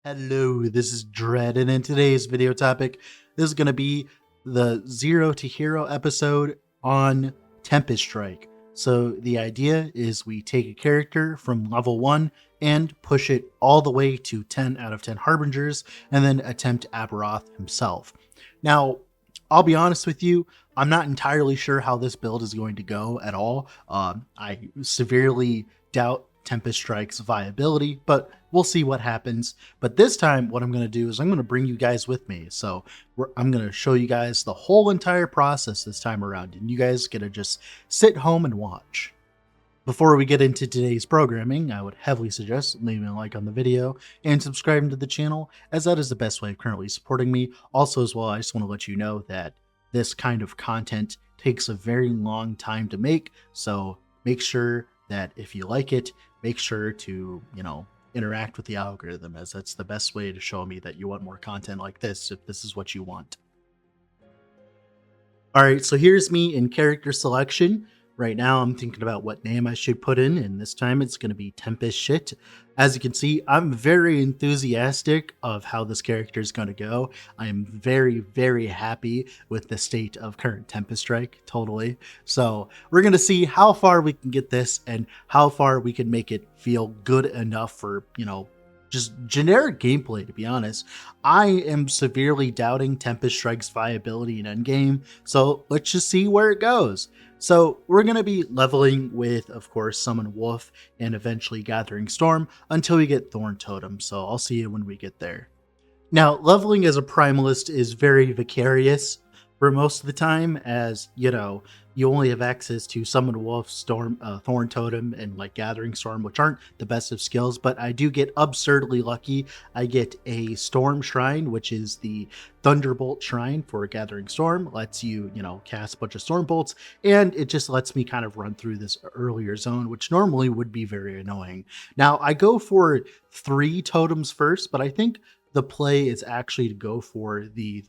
Hello, this is Dread, and in today's video topic, this is going to be the Zero to Hero episode on Tempest Strike. So the idea is we take a character from level 1 and push it all the way to 10 out of 10 Harbingers, and then attempt Aberoth himself. Now, I'll be honest with you, I'm not entirely sure how this build is going to go at all. I severely doubt Tempest Strike's viability, but we'll see what happens. But this time, what I'm going to do is I'm going to bring you guys with me. So I'm going to show you guys the whole entire process this time around, and you guys get to just sit home and watch. Before we get into today's programming, I would heavily suggest leaving a like on the video and subscribing to the channel, as that is the best way of currently supporting me. Also, as well, I just want to let you know that this kind of content takes a very long time to make, so make sure that if you like it, make sure to, interact with the algorithm, as that's the best way to show me that you want more content like this, if this is what you want. All right, so here's me in character selection. Right now, I'm thinking about what name I should put in, and this time it's going to be Tempest Shit. As you can see, I'm very enthusiastic of how this character is going to go. I am very, very happy with the state of current Tempest Strike, totally. So we're going to see how far we can get this and how far we can make it feel good enough for, just generic gameplay, to be honest. I am severely doubting Tempest Strike's viability in endgame, so let's just see where it goes. So we're going to be leveling with, of course, Summon Wolf and eventually Gathering Storm until we get Thorn Totem, so I'll see you when we get there. Now, leveling as a Primalist is very vicarious for most of the time, as, you only have access to Summon Wolf, Storm, Thorn Totem, and like Gathering Storm, which aren't the best of skills, but I do get absurdly lucky. I get a Storm Shrine, which is the Thunderbolt Shrine for Gathering Storm, lets you, cast a bunch of Storm Bolts, and it just lets me kind of run through this earlier zone, which normally would be very annoying. Now, I go for 3 totems first, but I think the play is actually to go for the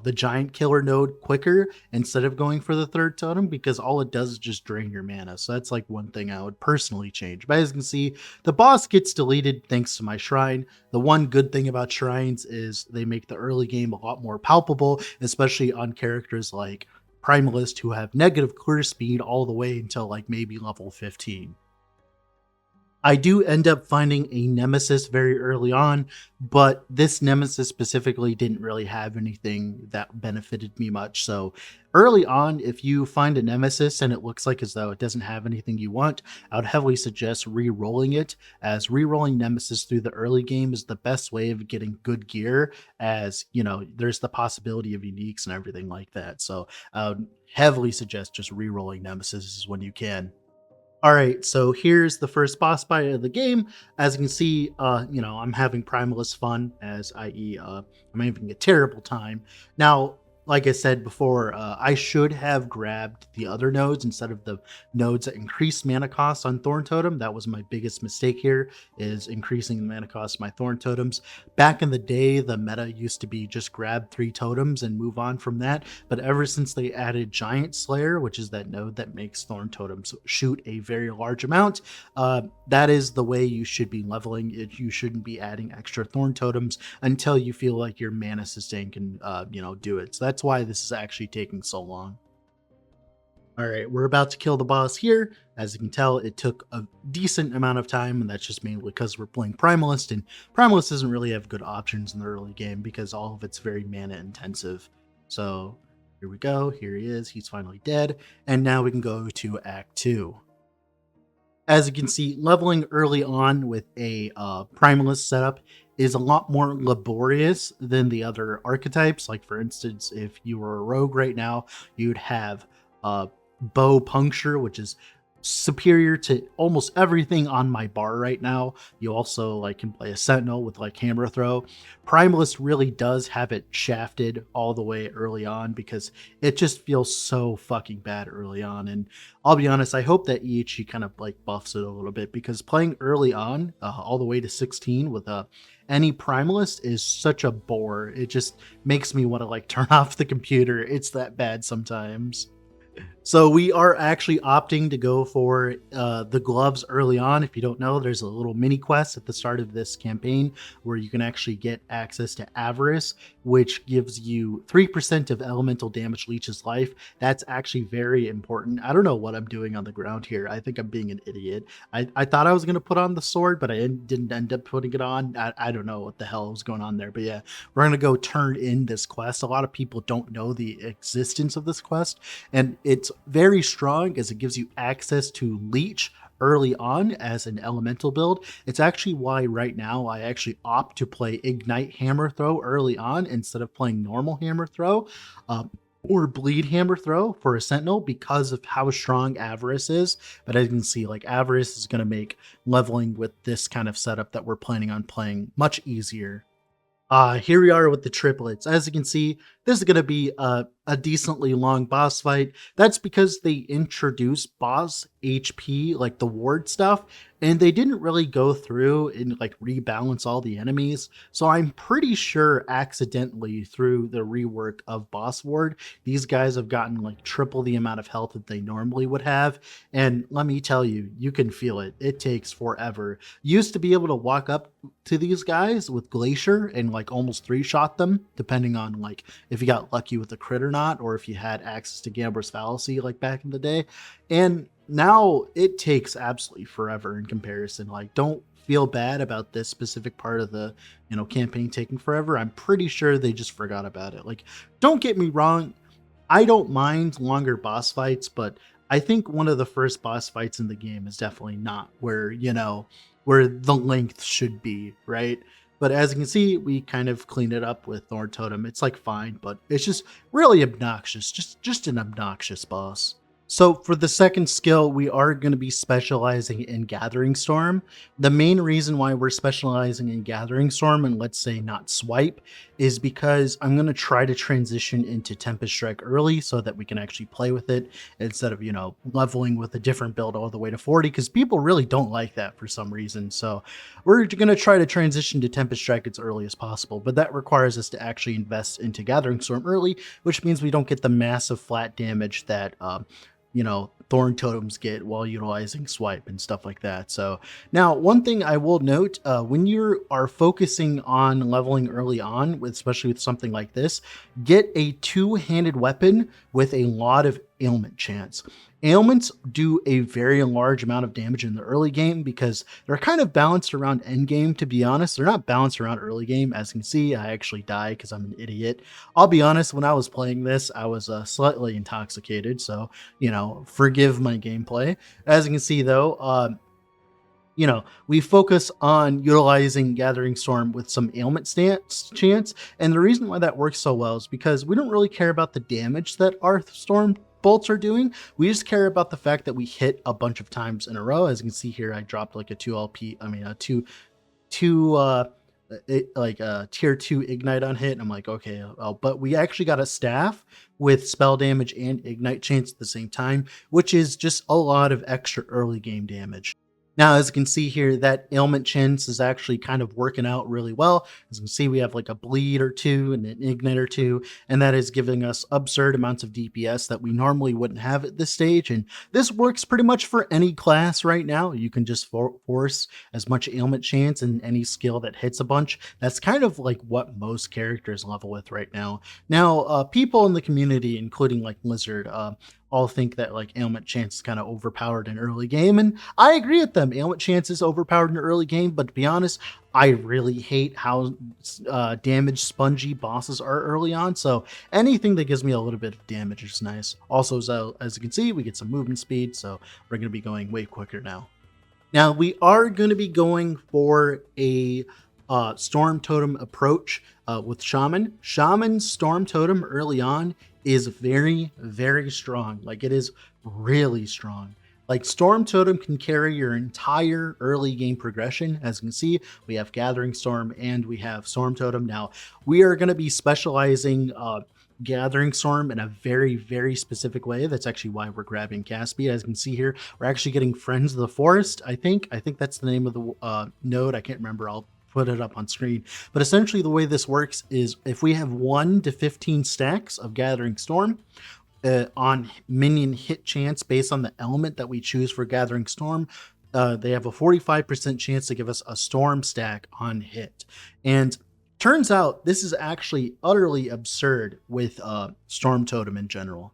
the giant killer node quicker instead of going for the 3rd totem, because all it does is just drain your mana. So that's like one thing I would personally change. But as you can see, the boss gets deleted thanks to my shrine. The one good thing about shrines is they make the early game a lot more palpable, especially on characters like Primalist who have negative clear speed all the way until like maybe level 15. I do end up finding a nemesis very early on, but this nemesis specifically didn't really have anything that benefited me much. So early on, if you find a nemesis and it looks like as though it doesn't have anything you want, I would heavily suggest re-rolling it, as re-rolling nemesis through the early game is the best way of getting good gear, as, there's the possibility of uniques and everything like that. So I would heavily suggest just re-rolling nemesis when you can. All right, so here's the first boss fight of the game. As you can see, I'm having Primalist fun, as i.e. I'm having a terrible time. Now, like I said before, I should have grabbed the other nodes instead of the nodes that increase mana cost on Thorn Totem. That was my biggest mistake here, is increasing the mana cost of my Thorn Totems. Back in the day, the meta used to be just grab 3 totems and move on from that. But ever since they added Giant Slayer, which is that node that makes Thorn Totems shoot a very large amount, that is the way you should be leveling it. You shouldn't be adding extra Thorn Totems until you feel like your mana sustain can, do it. So that's why this is actually taking so long. All right, we're about to kill the boss here. As you can tell, it took a decent amount of time, and that's just mainly because we're playing Primalist, and Primalist doesn't really have good options in the early game because all of it's very mana intensive. So here we go. Here he is. He's finally dead. And now we can go to Act 2. As you can see, leveling early on with a Primalist setup is a lot more laborious than the other archetypes. Like, for instance, if you were a rogue right now, you'd have bow puncture, which is superior to almost everything on my bar right now. You also can play a sentinel with hammer throw. Primalist really does have it shafted all the way early on because it just feels so fucking bad early on. And I'll be honest, I hope that EHG kind of buffs it a little bit, because playing early on all the way to 16 with any Primalist is such a bore. It just makes me want to turn off the computer. It's that bad sometimes. So we are actually opting to go for the gloves early on. If you don't know, there's a little mini quest at the start of this campaign where you can actually get access to Avarice, which gives you 3% of elemental damage leech's life. That's actually very important. I don't know what I'm doing on the ground here. I think I'm being an idiot. I thought I was going to put on the sword, but I didn't end up putting it on. I don't know what the hell was going on there. But yeah, we're going to go turn in this quest. A lot of people don't know the existence of this quest, and it's very strong as it gives you access to leech early on as an elemental build. It's actually why right now I actually opt to play Ignite Hammer Throw early on instead of playing normal Hammer Throw, or Bleed Hammer Throw for a Sentinel, because of how strong Avarice is. But as you can see, like, Avarice is going to make leveling with this kind of setup that we're planning on playing much easier. Here we are with the triplets. As you can see, this is going to be a decently long boss fight. That's because they introduced boss HP, like the ward stuff, and they didn't really go through and like rebalance all the enemies. So I'm pretty sure accidentally through the rework of boss ward, these guys have gotten like triple the amount of health that they normally would have. And let me tell you, you can feel it. It takes forever. Used to be able to walk up to these guys with Glacier and like almost three-shot them, depending on like if you got lucky with the crit or not, or if you had access to Gambler's Fallacy like back in the day. And now it takes absolutely forever in comparison. Like, don't feel bad about this specific part of the campaign taking forever. I'm pretty sure they just forgot about it. Like, don't get me wrong, I don't mind longer boss fights, but I think one of the first boss fights in the game is definitely not where, where the length should be, right? But as you can see, we kind of cleaned it up with Thorn Totem. It's like fine, but it's just really obnoxious. Just an obnoxious boss. So for the second skill, we are going to be specializing in Gathering Storm. The main reason why we're specializing in Gathering Storm and let's say not Swipe is because I'm going to try to transition into Tempest Strike early so that we can actually play with it instead of, leveling with a different build all the way to 40, because people really don't like that for some reason. So we're going to try to transition to Tempest Strike as early as possible, but that requires us to actually invest into Gathering Storm early, which means we don't get the massive flat damage that Thorn Totems get while utilizing Swipe and stuff like that. So now, one thing I will note, when you are focusing on leveling early on, especially with something like this, get a two-handed weapon with a lot of ailment chance. Ailments do a very large amount of damage in the early game because they're kind of balanced around end game, to be honest. They're not balanced around early game. As you can see, I actually die because I'm an idiot. I'll be honest, when I was playing this, I was slightly intoxicated, so, forgive my gameplay. As you can see, though, we focus on utilizing Gathering Storm with some ailment chance. And the reason why that works so well is because we don't really care about the damage that our Storm bolts are doing. We just care about the fact that we hit a bunch of times in a row. As you can see here, I dropped like a 2 LP, tier 2 ignite on hit, and I'm like, okay, but we actually got a staff with spell damage and ignite chance at the same time, which is just a lot of extra early game damage. Now, as you can see here, that ailment chance is actually kind of working out really well. As you can see, we have like a bleed or two and an ignite or two, and that is giving us absurd amounts of DPS that we normally wouldn't have at this stage. And this works pretty much for any class right now. You can just force as much ailment chance in any skill that hits a bunch. That's kind of like what most characters level with right now. Now, people in the community, including like Lizard, all think that like ailment chance is kind of overpowered in early game, and I agree with them. Ailment chance is overpowered in early game, but to be honest, I really hate how damage spongy bosses are early on. So anything that gives me a little bit of damage is nice. Also, as you can see, we get some movement speed, so we're going to be going way quicker now. Now we are going to be going for a Storm Totem approach with Shaman. Shaman's Storm Totem early on is very, very strong. Like, it is really strong. Like, Storm Totem can carry your entire early game progression. As you can see, we have Gathering Storm and we have Storm Totem. Now, we are going to be specializing Gathering Storm in a very, very specific way. That's actually why we're grabbing Caspia. As you can see here, we're actually getting Friends of the Forest, I think that's the name of the node. I can't remember. I'll put it up on screen. But essentially the way this works is if we have 1 to 15 stacks of Gathering Storm, on minion hit chance based on the element that we choose for Gathering Storm. They have a 45% chance to give us a storm stack on hit. And turns out this is actually utterly absurd with Storm Totem in general.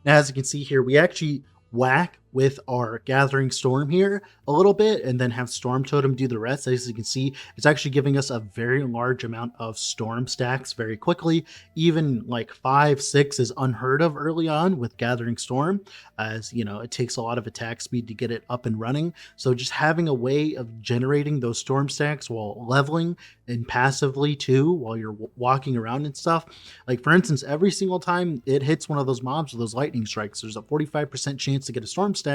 Now, as you can see here, we actually whack with our Gathering Storm here a little bit and then have Storm Totem do the rest. As you can see, it's actually giving us a very large amount of storm stacks very quickly. Even like 5, 6 is unheard of early on with Gathering Storm, as you know, it takes a lot of attack speed to get it up and running. So just having a way of generating those storm stacks while leveling and passively too, while you're walking around and stuff. Like for instance, every single time it hits one of those mobs with those lightning strikes, there's a 45% chance to get a storm stack.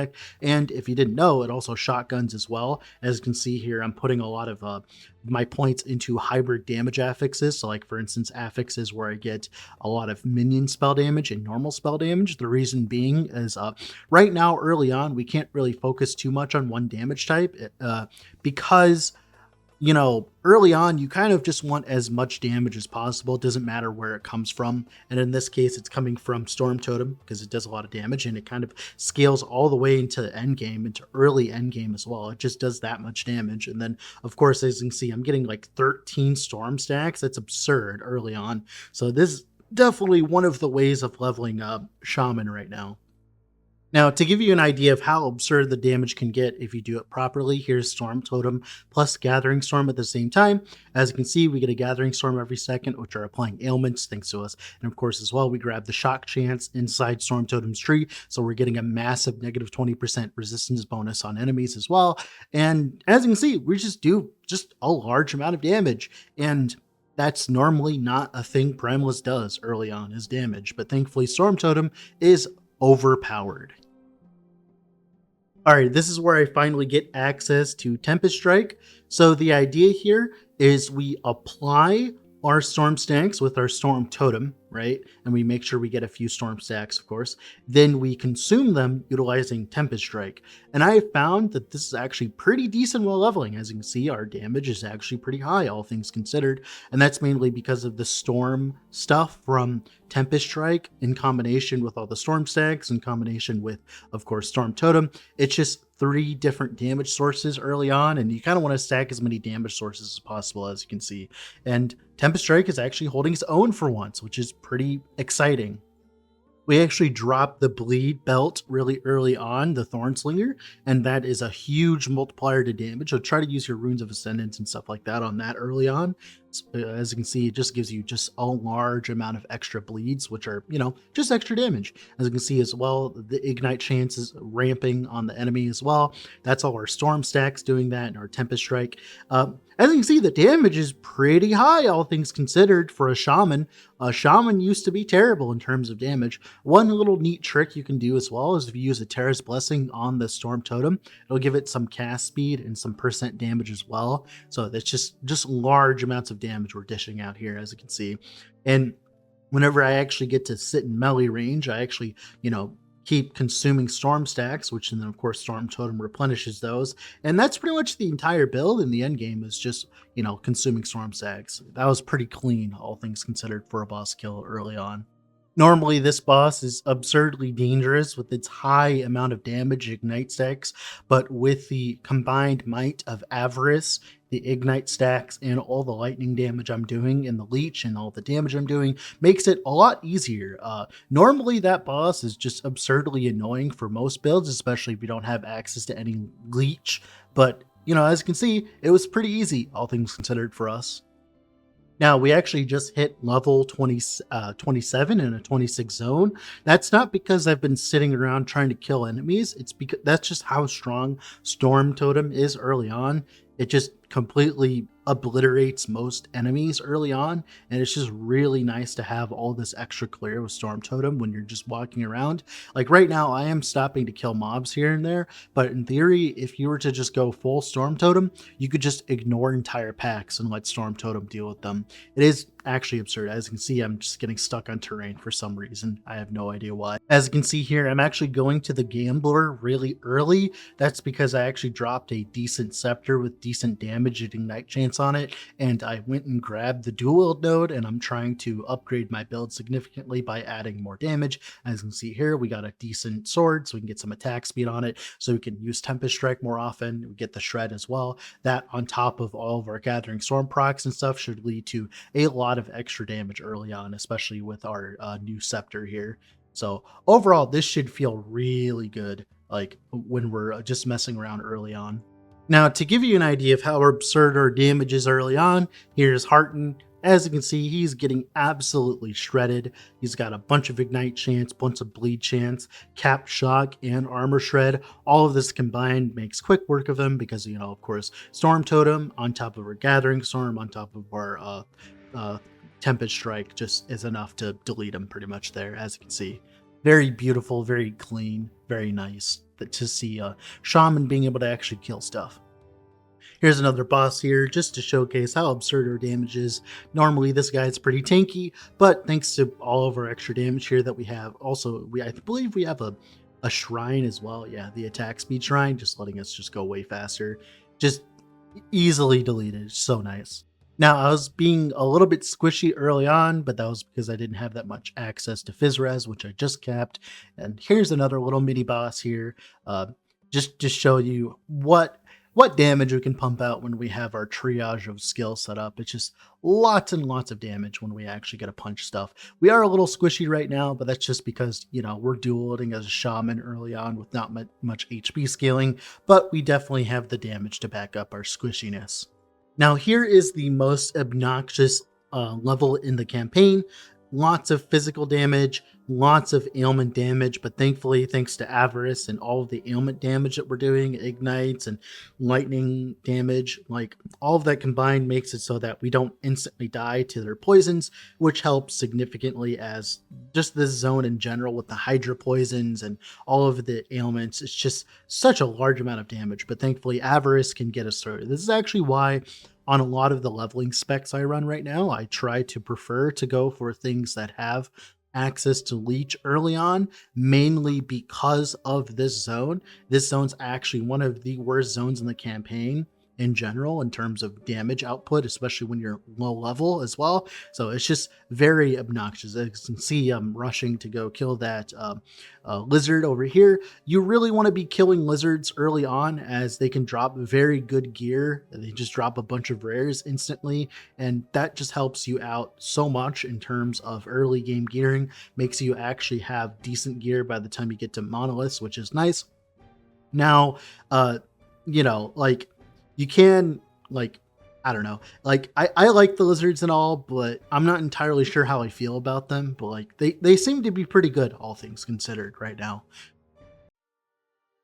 And if you didn't know, it also shotguns as well. As you can see here, I'm putting a lot of my points into hybrid damage affixes. So like for instance, affixes where I get a lot of minion spell damage and normal spell damage. The reason being is right now early on, we can't really focus too much on one damage type because you know, early on, you kind of just want as much damage as possible. It doesn't matter where it comes from. And in this case, it's coming from Storm Totem because it does a lot of damage and it kind of scales all the way into end game, into early end game as well. It just does that much damage. And then, of course, as you can see, I'm getting like 13 storm stacks. That's absurd early on. So this is definitely one of the ways of leveling up Shaman right now. Now, to give you an idea of how absurd the damage can get if you do it properly, here's Storm Totem plus Gathering Storm at the same time. As you can see, we get a Gathering Storm every second, which are applying ailments thanks to us. And of course, as well, we grab the Shock Chance inside Storm Totem's tree, so we're getting a massive negative 20% resistance bonus on enemies as well. And as you can see, we just do just a large amount of damage. And that's normally not a thing Primalist does early on, is damage. But thankfully, Storm Totem is overpowered. All right, this is where I finally get access to Tempest Strike. So the idea here is we apply our storm stacks with our storm totem, right? And we make sure we get a few storm stacks, of course. Then we consume them utilizing Tempest Strike. And I found that this is actually pretty decent while leveling. As you can see, our damage is actually pretty high, all things considered. And that's mainly because of the storm stuff from Tempest Strike in combination with all the storm stacks, in combination with, of course, Storm Totem. It's just 3 different damage sources early on, and you kind of want to stack as many damage sources as possible, as you can see. And Tempest Strike is actually holding its own for once, which is pretty exciting. We actually drop the bleed belt really early on, the Thornslinger, and that is a huge multiplier to damage. So try to use your Runes of Ascendance and stuff like that on that early on. As you can see, it just gives you just a large amount of extra bleeds, which are, you know, just extra damage. As you can see as well, the Ignite chance is ramping on the enemy as well. That's all our Storm stacks doing that, and our Tempest Strike. As you can see, the damage is pretty high, all things considered, for a Shaman. A Shaman used to be terrible in terms of damage. One little neat trick you can do as well is if you use a Terra's Blessing on the Storm Totem, it'll give it some cast speed and some percent damage as well. So that's just large amounts of damage we're dishing out here, as you can see. And whenever I actually get to sit in melee range, I actually, you know, keep consuming storm stacks, which then of course Storm Totem replenishes those. And that's pretty much the entire build in the end game, is just, you know, consuming storm stacks. That was pretty clean, all things considered, for a boss kill early on. Normally, this boss is absurdly dangerous with its high amount of damage Ignite stacks, but with the combined might of Avarice, the Ignite stacks, and all the lightning damage I'm doing, and the leech, and all the damage I'm doing, makes it a lot easier. Normally, that boss is just absurdly annoying for most builds, especially if you don't have access to any leech, but, you know, as you can see, it was pretty easy, all things considered, for us. Now, we actually just hit level 27 in a 26 zone. That's not because I've been sitting around trying to kill enemies. It's because that's just how strong Storm Totem is early on. It just completely obliterates most enemies early on, and it's just really nice to have all this extra clear with Storm Totem when you're just walking around. Like right now, I am stopping to kill mobs here and there, but in theory, if you were to just go full Storm Totem, you could just ignore entire packs and let Storm Totem deal with them. It is actually absurd. As you can see, I'm just getting stuck on terrain for some reason. I have no idea why. As you can see here, I'm actually going to the Gambler really early. That's because I actually dropped a decent scepter with decent damage damage and ignite chance on it, and I went and grabbed the dual wield node, and I'm trying to upgrade my build significantly by adding more damage. As you can see here, we got a decent sword, so we can get some attack speed on it, so we can use Tempest Strike more often. We get the shred as well. That on top of all of our Gathering Storm procs and stuff should lead to a lot of extra damage early on, especially with our new scepter here. So overall, this should feel really good, like when we're just messing around early on. Now, to give you an idea of how absurd our damage is early on, here's Hearten. As you can see, he's getting absolutely shredded. He's got a bunch of ignite chance, bunch of bleed chance, cap shock, and armor shred. All of this combined makes quick work of him because, you know, of course, Storm Totem on top of our Gathering Storm, on top of our Tempest Strike just is enough to delete him pretty much there, as you can see. Very beautiful, very clean, very nice to see Shaman being able to actually kill stuff. Here's another boss here just to showcase how absurd our damage is. Normally this guy's pretty tanky, but thanks to all of our extra damage here that we have, also I believe we have a shrine as well. Yeah, the attack speed shrine, just letting us just go way faster. Just easily deleted. So nice. Now, I was being a little bit squishy early on, but that was because I didn't have that much access to Fizzres, which I just capped. And here's another little mini boss here, just to show you what damage we can pump out when we have our triage of skills set up. It's just lots and lots of damage when we actually get to punch stuff. We are a little squishy right now, but that's just because, you know, we're dueling as a shaman early on with not much HP scaling, but we definitely have the damage to back up our squishiness. Now, here is the most obnoxious level in the campaign. Lots of physical damage, lots of ailment damage, but thankfully, thanks to Avarice and all of the ailment damage that we're doing, ignites and lightning damage, like all of that combined makes it so that we don't instantly die to their poisons, which helps significantly as just this zone in general with the Hydra poisons and all of the ailments. It's just such a large amount of damage, but thankfully Avarice can get us through. This is actually why on a lot of the leveling specs I run right now, I try to prefer to go for things that have access to leech early on, mainly because of this zone. This zone's actually one of the worst zones in the campaign in general in terms of damage output, especially when you're low level as well. So it's just very obnoxious. As you can see, I'm rushing to go kill that lizard over here. You really want to be killing lizards early on as they can drop very good gear. They just drop a bunch of rares instantly, and that just helps you out so much in terms of early game gearing. Makes you actually have decent gear by the time you get to monoliths, which is nice. Now, you know, like, you can, like, I don't know, like, I like the lizards and all, but I'm not entirely sure how I feel about them, but like they seem to be pretty good, all things considered right now.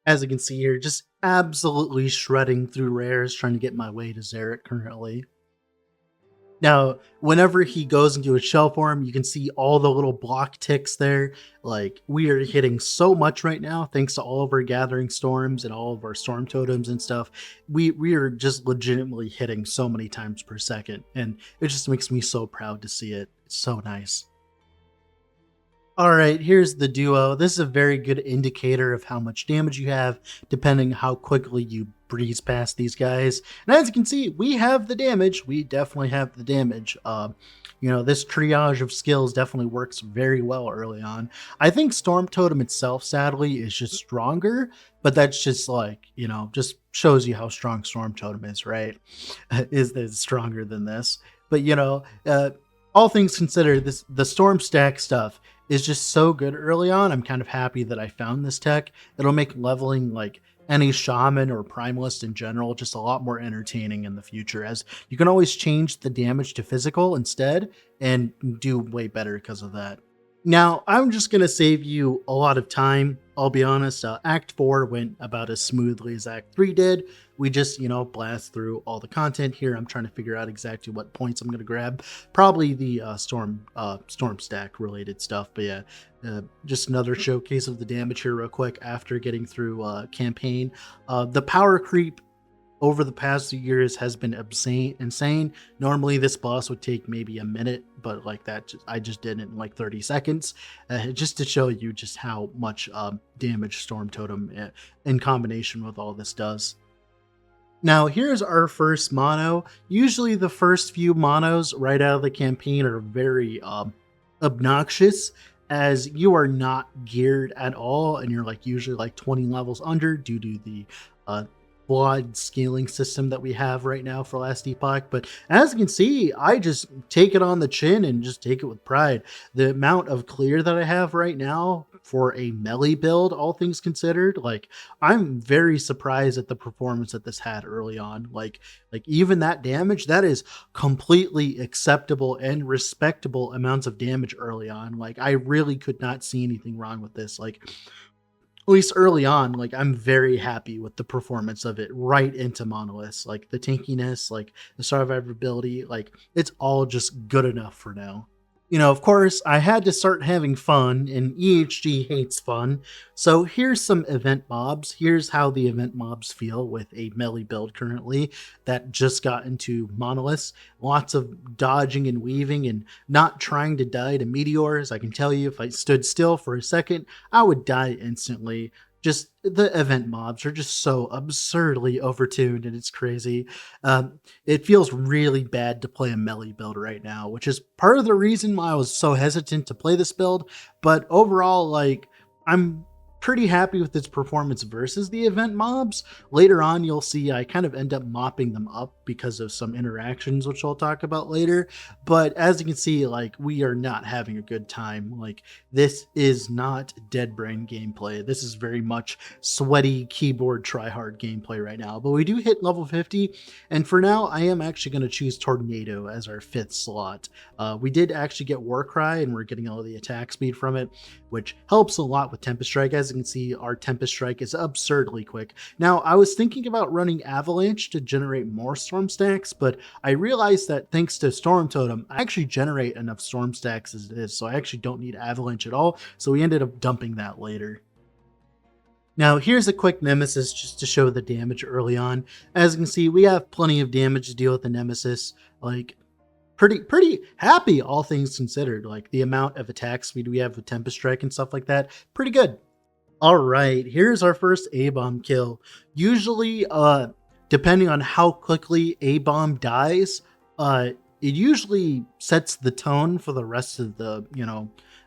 As you can see here, just absolutely shredding through rares, trying to get my way to Xeric currently. Now, whenever he goes into a shell form, you can see all the little block ticks there. Like, we are hitting so much right now, thanks to all of our Gathering Storms and all of our Storm Totems and stuff. We are just legitimately hitting so many times per second, and it just makes me so proud to see it. It's so nice. All right, here's the duo. This is a very good indicator of how much damage you have, depending how quickly you breeze past these guys. And as you can see, we have the damage. We definitely have the damage. You know, this triage of skills definitely works very well early on. I think Storm Totem itself, sadly, is just stronger, but that's just like, you know, just shows you how strong Storm Totem is, right? is stronger than this. But, you know, all things considered, the Storm Stack stuff is just so good early on. I'm kind of happy that I found this tech. It'll make leveling like any shaman or primalist in general just a lot more entertaining in the future, as you can always change the damage to physical instead and do way better because of that. Now, I'm just going to save you a lot of time. I'll be honest, Act 4 went about as smoothly as Act 3 did. We just, you know, blast through all the content here. I'm trying to figure out exactly what points I'm going to grab. Probably the storm stack related stuff. But yeah, just another showcase of the damage here real quick after getting through campaign. The power creep over the past few years has been insane. Normally this boss would take maybe a minute, but like that, I just did it in like 30 seconds, just to show you just how much damage Storm Totem in combination with all this does. Now, here's our first mono. Usually, the first few monos right out of the campaign are very obnoxious, as you are not geared at all, and you're like usually like 20 levels under due to the uh, flawed scaling system that we have right now for Last Epoch. But as you can see, I just take it on the chin and just take it with pride. The amount of clear that I have right now for a melee build, all things considered, like I'm very surprised at the performance that this had early on. Like even that damage, that is completely acceptable and respectable amounts of damage early on. Like I really could not see anything wrong with this. Like at least early on, like I'm very happy with the performance of it right into monoliths. Like the tankiness, like the survivability, like it's all just good enough for now. Of course, I had to start having fun, and EHG hates fun. So here's some event mobs. Here's how the event mobs feel with a melee build currently that just got into monoliths. Lots of dodging and weaving and not trying to die to meteors. I can tell you, if I stood still for a second, I would die instantly. Just the event mobs are just so absurdly overtuned, and it's crazy. It feels really bad to play a melee build right now, which is part of the reason why I was so hesitant to play this build. But overall, like, I'm pretty happy with its performance versus the event mobs. Later on, you'll see I kind of end up mopping them up because of some interactions, which I'll talk about later. But as you can see, like, we are not having a good time. Like, this is not dead brain gameplay. This is very much sweaty keyboard try hard gameplay right now. But we do hit level 50, and for now, I am actually going to choose Tornado as our 5th slot. We did actually get Warcry, and we're getting all the attack speed from it, which helps a lot with Tempest Strike. As you can see, our Tempest Strike is absurdly quick. Now, I was thinking about running Avalanche to generate more Storm stacks, but I realized that thanks to Storm Totem, I actually generate enough Storm stacks as it is, so I actually don't need Avalanche at all, so we ended up dumping that later. Now, here's a quick Nemesis just to show the damage early on. As you can see, we have plenty of damage to deal with the Nemesis. Like, pretty happy, all things considered. Like, the amount of attack speed we have with Tempest Strike and stuff like that, pretty good. All right, here's our first A-bomb kill. Usually, depending on how quickly A-bomb dies, it usually sets the tone for the rest of the,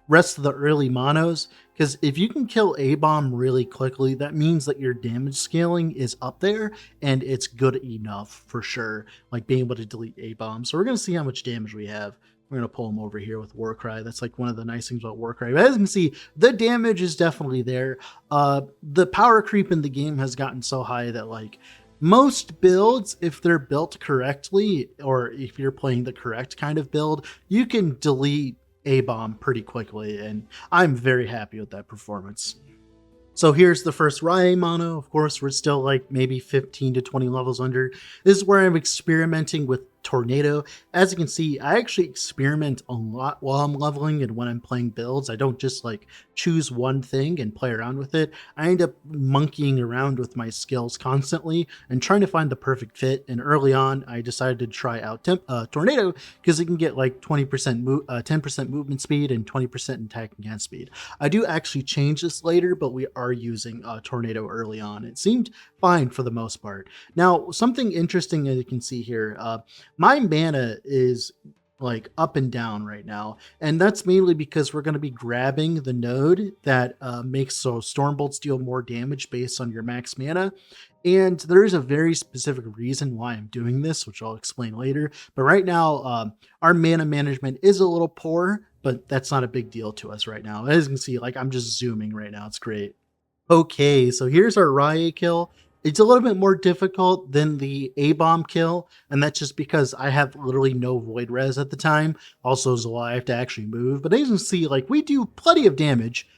rest of the early monos. Because if you can kill A-bomb really quickly, that means that your damage scaling is up there, and it's good enough for sure, like being able to delete A-bomb. So we're going to see how much damage we have. We're going to pull him over here with Warcry. That's like one of the nice things about Warcry. But as you can see, the damage is definitely there. The power creep in the game has gotten so high that, like, most builds, if they're built correctly, or if you're playing the correct kind of build, you can delete A-bomb pretty quickly, and I'm very happy with that performance. So here's the first Rye mono. Of course, we're still like maybe 15 to 20 levels under. This is where I'm experimenting with Tornado. As you can see, I actually experiment a lot while I'm leveling and when I'm playing builds. I don't just like choose one thing and play around with it. I end up monkeying around with my skills constantly and trying to find the perfect fit. And early on, I decided to try out Tornado because it can get like 10% movement speed and 20% attack against speed. I do actually change this later, but we are using Tornado early on. It seemed fine for the most part. Now, something interesting that you can see here, my mana is like up and down right now, and that's mainly because we're going to be grabbing the node that makes so Stormbolts deal more damage based on your max mana. And there is a very specific reason why I'm doing this, which I'll explain later. But right now, our mana management is a little poor, but that's not a big deal to us right now. As you can see, like I'm just zooming right now. It's great. Okay, so here's our Rye kill. It's a little bit more difficult than the A-bomb kill, and that's just because I have literally no void res at the time. Also, as well, I have to actually move. But as you can see, like, we do plenty of damage.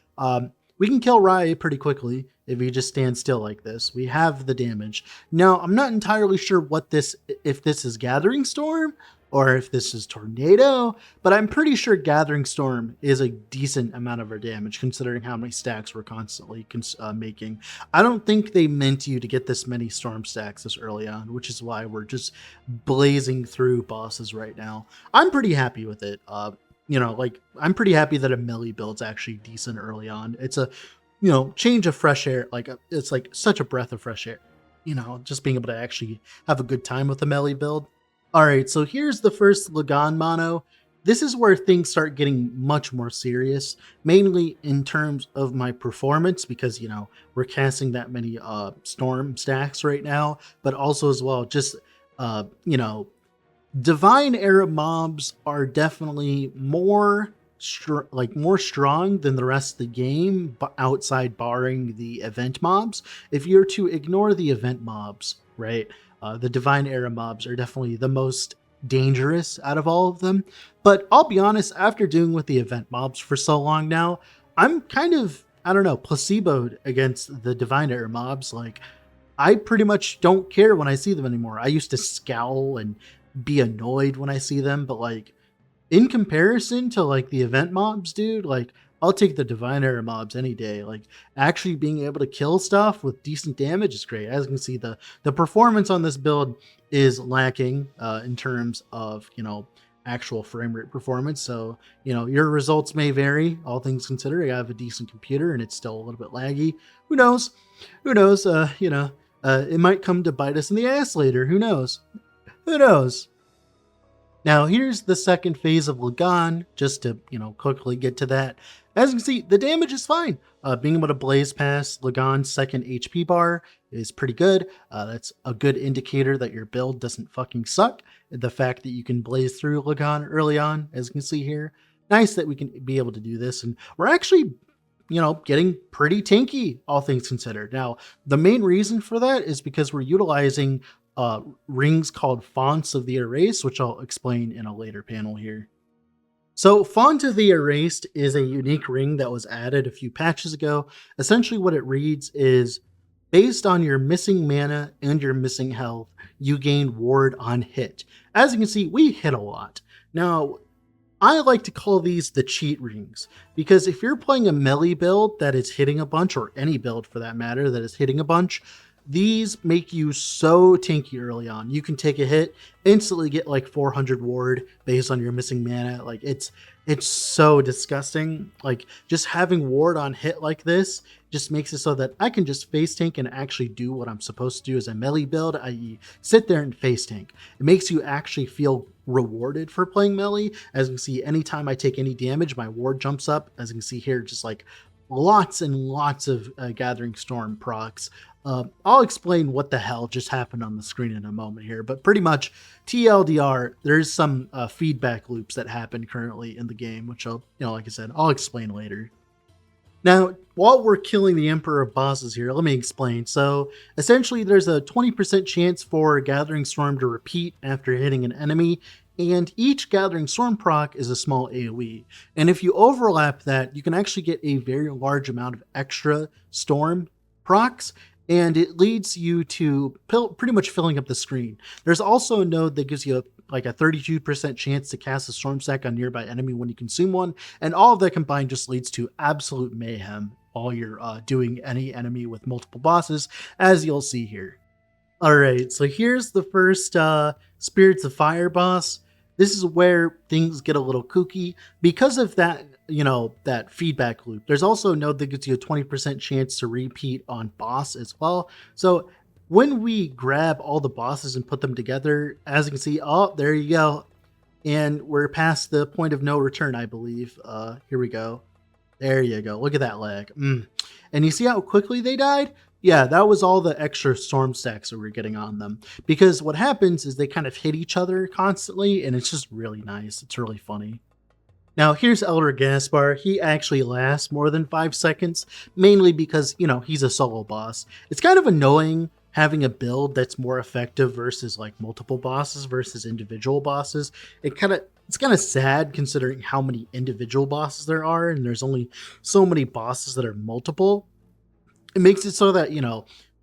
We can kill Rye pretty quickly if we just stand still like this. We have the damage. Now, I'm not entirely sure if this is Gathering Storm or if this is Tornado, but I'm pretty sure Gathering Storm is a decent amount of our damage considering how many stacks we're constantly making. I don't think they meant you to get this many Storm stacks this early on, which is why we're just blazing through bosses right now. I'm pretty happy with it. Like, I'm pretty happy that a melee build's actually decent early on. It's a, change of fresh air. Like, it's like such a breath of fresh air. just being able to actually have a good time with the melee build. All right, so here's the first Lagan mono. This is where things start getting much more serious, mainly in terms of my performance, because we're casting that many storm stacks right now, but also as well just uh, you know divine era mobs are definitely more strong than the rest of the game, but outside barring the event mobs. If you're to ignore the event mobs, right, the divine era mobs are definitely the most dangerous out of all of them. But I'll be honest, after doing with the event mobs for so long now, I'm kind of, I don't know, placeboed against the divine era mobs. Like, I pretty much don't care when I see them anymore. I used to scowl and be annoyed when I see them, but like, in comparison to like the event mobs, dude, like, I'll take the divine era mobs any day. Like, actually being able to kill stuff with decent damage is great. As you can see, the performance on this build is lacking in terms of actual frame rate performance. So your results may vary. All things considered, I have a decent computer and it's still a little bit laggy. Who knows? Who knows? It might come to bite us in the ass later. Who knows? Who knows? Now, here's the second phase of Lagan, just to, quickly get to that. As you can see, the damage is fine. Being able to blaze past Lagan's second HP bar is pretty good. That's a good indicator that your build doesn't fucking suck. The fact that you can blaze through Lagan early on, as you can see here. Nice that we can be able to do this. And we're actually getting pretty tanky, all things considered. Now, the main reason for that is because we're utilizing rings called Fonts of the Erased, which I'll explain in a later panel here. So Font of the Erased is a unique ring that was added a few patches ago. Essentially what it reads is, based on your missing mana and your missing health, you gain ward on hit. As you can see, we hit a lot. Now, I like to call these the cheat rings, because if you're playing a melee build that is hitting a bunch, or any build for that matter that is hitting a bunch, these make you so tanky early on. You can take a hit, instantly get like 400 ward based on your missing mana. Like, it's so disgusting. Like, just having ward on hit like this just makes it so that I can just face tank and actually do what I'm supposed to do as a melee build, i.e. sit there and face tank. It makes you actually feel rewarded for playing melee. As you can see, anytime I take any damage, my ward jumps up. As you can see here, just like lots and lots of Gathering Storm procs. I'll explain what the hell just happened on the screen in a moment here, but pretty much TLDR, there's some feedback loops that happen currently in the game, which I'll, like I said, I'll explain later. Now, while we're killing the Emperor of bosses here, let me explain. So essentially there's a 20% chance for Gathering Storm to repeat after hitting an enemy, and each Gathering Storm proc is a small AoE. And if you overlap that, you can actually get a very large amount of extra Storm procs, and it leads you to pretty much filling up the screen. There's also a node that gives you like a 32% chance to cast a storm stack on nearby enemy when you consume one, and all of that combined just leads to absolute mayhem while you're doing any enemy with multiple bosses, as you'll see here. All right, so here's the first Spirits of Fire boss. This is where things get a little kooky because of that, that feedback loop. There's also a node that gives you a 20% chance to repeat on boss as well. So when we grab all the bosses and put them together, as you can see, oh, there you go. And we're past the point of no return, I believe. Here we go. There you go. Look at that lag. And you see how quickly they died? Yeah, that was all the extra storm stacks that we're getting on them. Because what happens is they kind of hit each other constantly, and it's just really nice. It's really funny. Now, here's Elder Gaspar. He actually lasts more than 5 seconds, mainly because, he's a solo boss. It's kind of annoying having a build that's more effective versus like multiple bosses versus individual bosses. It's kind of sad considering how many individual bosses there are, and there's only so many bosses that are multiple. It makes it so that,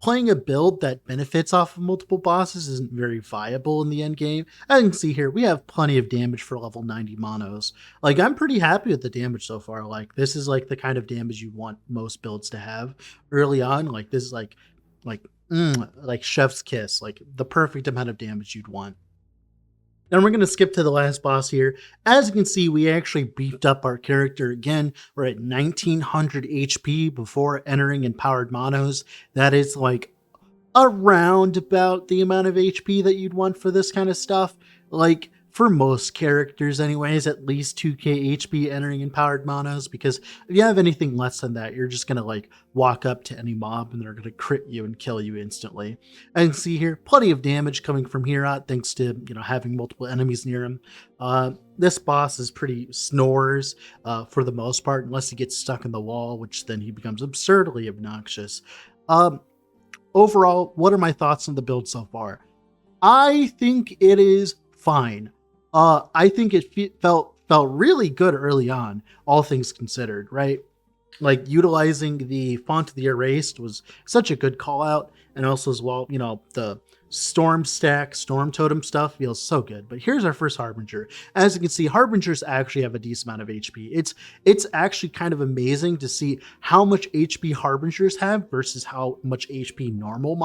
playing a build that benefits off of multiple bosses isn't very viable in the end game. As you can see here, we have plenty of damage for level 90 monos. Like, I'm pretty happy with the damage so far. Like, this is like the kind of damage you want most builds to have early on. Like, this is like chef's kiss, like the perfect amount of damage you'd want. Then we're going to skip to the last boss here. As you can see, we actually beefed up our character again. We're at 1900 HP before entering Empowered Monos. That is like around about the amount of HP that you'd want for this kind of stuff. Like, for most characters anyways, at least 2k HP entering empowered monos, because if you have anything less than that, you're just gonna like walk up to any mob and they're gonna crit you and kill you instantly. And see here, plenty of damage coming from Herat thanks to, having multiple enemies near him. This boss is pretty snores for the most part, unless he gets stuck in the wall, which then he becomes absurdly obnoxious. Um, Overall, what are my thoughts on the build so far? I think it is fine. I think it felt really good early on, all things considered, right? Like utilizing the font of the erased was such a good call out, and also as well, the storm stack, storm totem stuff feels so good. But here's our first harbinger. As you can see, harbingers actually have a decent amount of HP. It's actually kind of amazing to see how much HP harbingers have versus how much HP normal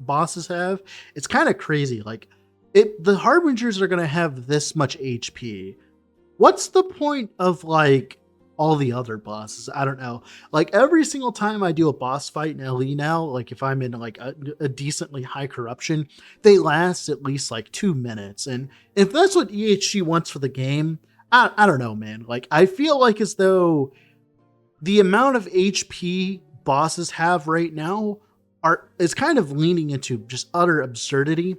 bosses have. It's kind of crazy. Like, the harbingers are gonna have this much HP, what's the point of like all the other bosses? I don't know. Like, every single time I do a boss fight in LE now, like if I'm in like a decently high corruption, they last at least like 2 minutes. And if that's what EHG wants for the game, I don't know, man. Like, I feel like as though the amount of HP bosses have right now is kind of leaning into just utter absurdity.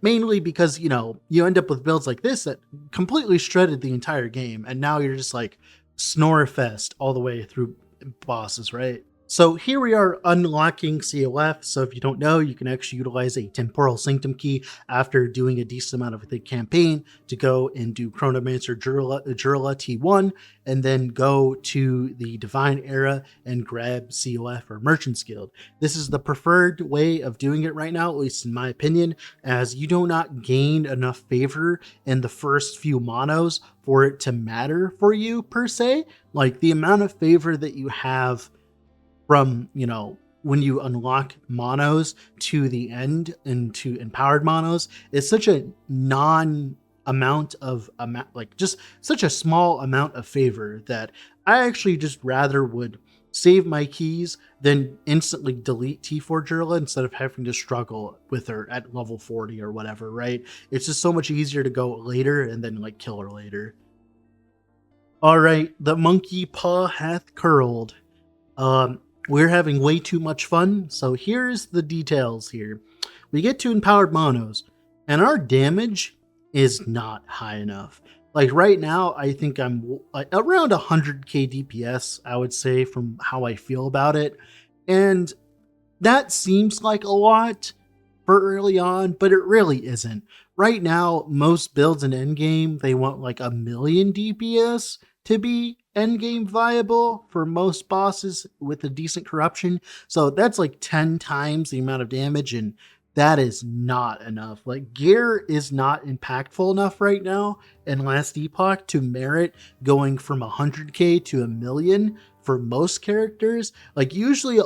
Mainly because, you end up with builds like this that completely shredded the entire game, and now you're just like snore fest all the way through bosses, right? So here we are unlocking COF. So if you don't know, you can actually utilize a temporal sanctum key after doing a decent amount of the campaign to go and do Chronomancer Jurla T1, and then go to the Divine Era and grab COF or Merchant's Guild. This is the preferred way of doing it right now, at least in my opinion, as you do not gain enough favor in the first few monos for it to matter for you per se. Like, the amount of favor that you have from, when you unlock monos to the end into empowered monos is such a like just such a small amount of favor that I actually just rather would save my keys than instantly delete T4 Jurla instead of having to struggle with her at level 40 or whatever, right? It's just so much easier to go later and then like kill her later. All right, the monkey paw hath curled. We're having way too much fun, so here's the details here. We get to empowered monos, and our damage is not high enough. Like, right now, I think I'm around 100k DPS, I would say, from how I feel about it. And that seems like a lot for early on, but it really isn't. Right now, most builds in endgame, they want like 1,000,000 DPS to be endgame viable for most bosses with a decent corruption. So that's like 10 times the amount of damage, and that is not enough. Like, gear is not impactful enough right now in last Epoch to merit going from 100k to 1,000,000 for most characters. Like, usually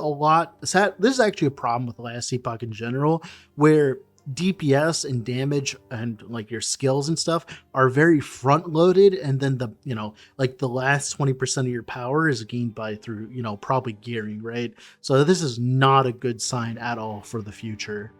this is actually a problem with last Epoch in general, where DPS and damage and like your skills and stuff are very front loaded, and then the like the last 20% of your power is gained by through probably gearing, right? So this is not a good sign at all for the future.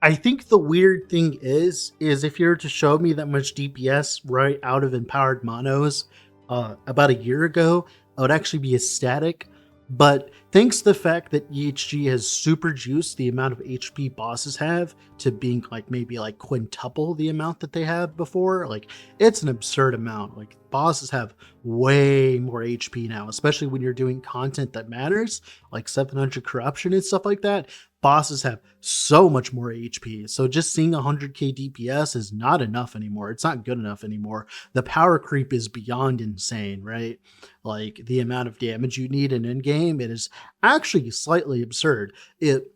I think the weird thing is if you were to show me that much DPS right out of empowered monos about a year ago, I would actually be ecstatic. But thanks to the fact that EHG has super juiced the amount of HP bosses have to being like maybe like quintuple the amount that they have before, like, it's an absurd amount. Like, bosses have way more HP now, especially when you're doing content that matters, like 700 corruption and stuff like that. Bosses have so much more HP. So just seeing 100k DPS is not enough anymore. It's not good enough anymore. The power creep is beyond insane, right? Like, the amount of damage you need in endgame, it is actually slightly absurd.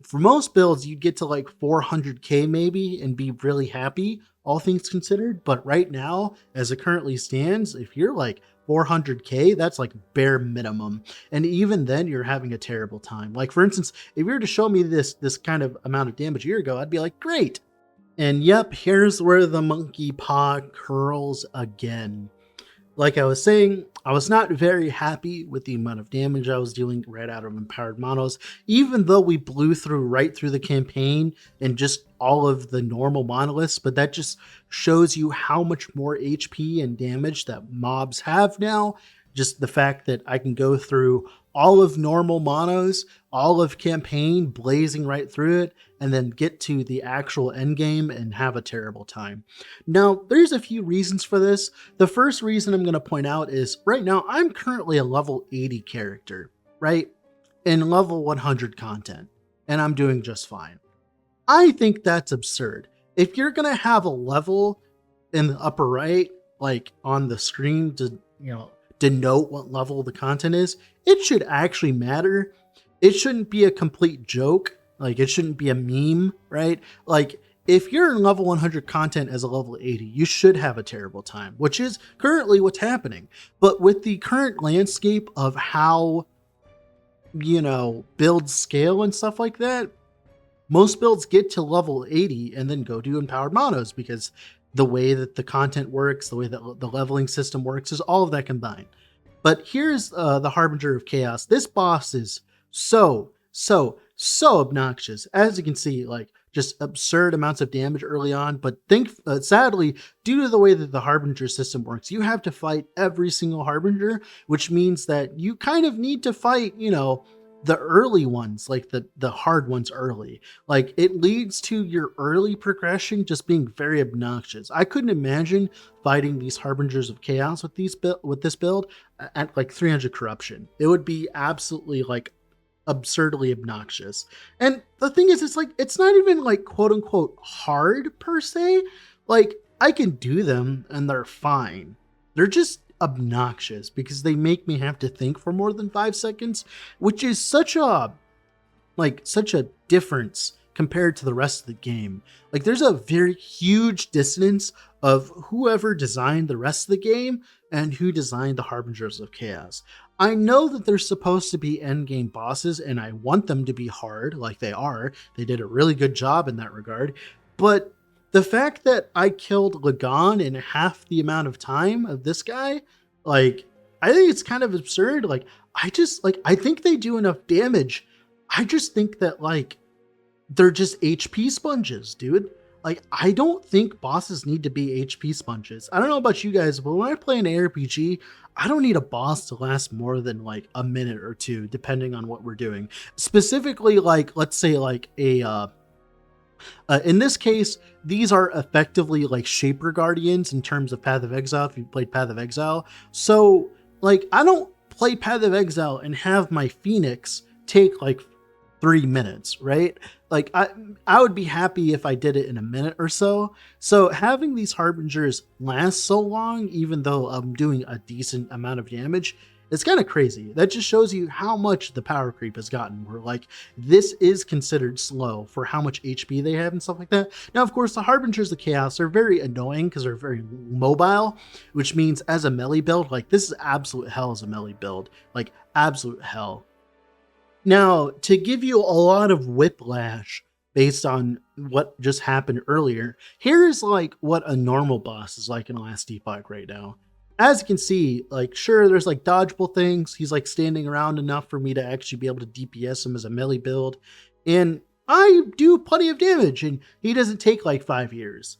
For most builds, you'd get to like 400k maybe and be really happy, all things considered. But right now, as it currently stands, if you're like 400k, that's like bare minimum, and even then you're having a terrible time. Like, for instance, if you were to show me this kind of amount of damage a year ago, I'd be like, great. And yep, here's where the monkey paw curls again. like I was saying, I was not very happy with the amount of damage I was dealing right out of Empowered Monos, even though we blew through right through the campaign and just all of the normal monoliths, but that just shows you how much more HP and damage that mobs have now. Just the fact that I can go through all of normal monos, all of campaign, blazing right through it, and then get to the actual end game and have a terrible time. Now, there's a few reasons for this. The first reason I'm going to point out is right now I'm currently a level 80 character, right? In level 100 content, and I'm doing just fine. I think that's absurd. If you're going to have a level in the upper right, like on the screen to, denote what level the content is, it should actually matter. It shouldn't be a complete joke. Like, it shouldn't be a meme, right? Like, if you're in level 100 content as a level 80, you should have a terrible time, which is currently what's happening. But with the current landscape of how, builds scale and stuff like that, most builds get to level 80 and then go to Empowered Monos, because the way that the content works, the way that the leveling system works, is all of that combined. But here's the Harbinger of Chaos. This boss is so obnoxious. As you can see, like, just absurd amounts of damage early on. But sadly, due to the way that the Harbinger system works, you have to fight every single Harbinger, which means that you kind of need to fight, the early ones, like the hard ones early. Like, it leads to your early progression just being very obnoxious. I couldn't imagine fighting these Harbingers of Chaos with this build at like 300 corruption. It would be absolutely like absurdly obnoxious. And the thing is, it's not even like quote unquote hard per se. Like, I can do them and they're fine. They're just obnoxious because they make me have to think for more than 5 seconds, which is such a difference compared to the rest of the game. Like, there's a very huge dissonance of whoever designed the rest of the game and who designed the Harbingers of Chaos. I know that they're supposed to be endgame bosses, and I want them to be hard, like they are. They did a really good job in that regard. But the fact that I killed Lagon in half the amount of time of this guy, like, I think it's kind of absurd. Like, I think they do enough damage. I just think that, like, they're just HP sponges, dude. Like, I don't think bosses need to be HP sponges. I don't know about you guys, but when I play an ARPG, I don't need a boss to last more than like a minute or two, depending on what we're doing. Specifically, like, let's say like in this case, these are effectively like Shaper Guardians in terms of Path of Exile, if you played Path of Exile. So, like, I don't play Path of Exile and have my Phoenix take like 3 minutes, right? Like, I would be happy if I did it in a minute or so. So having these Harbingers last so long, even though I'm doing a decent amount of damage, it's kind of crazy. That just shows you how much the power creep has gotten, where like this is considered slow for how much HP they have and stuff like that. Now, of course, the Harbingers of Chaos are very annoying because they're very mobile, which means as a melee build, like, this is absolute hell as a melee build, like absolute hell. Now, to give you a lot of whiplash based on what just happened earlier, here's like what a normal boss is like in Last Epoch right now. As you can see, like, sure, there's like dodgeable things. He's like standing around enough for me to actually be able to DPS him as a melee build. And I do plenty of damage, and he doesn't take like 5 years.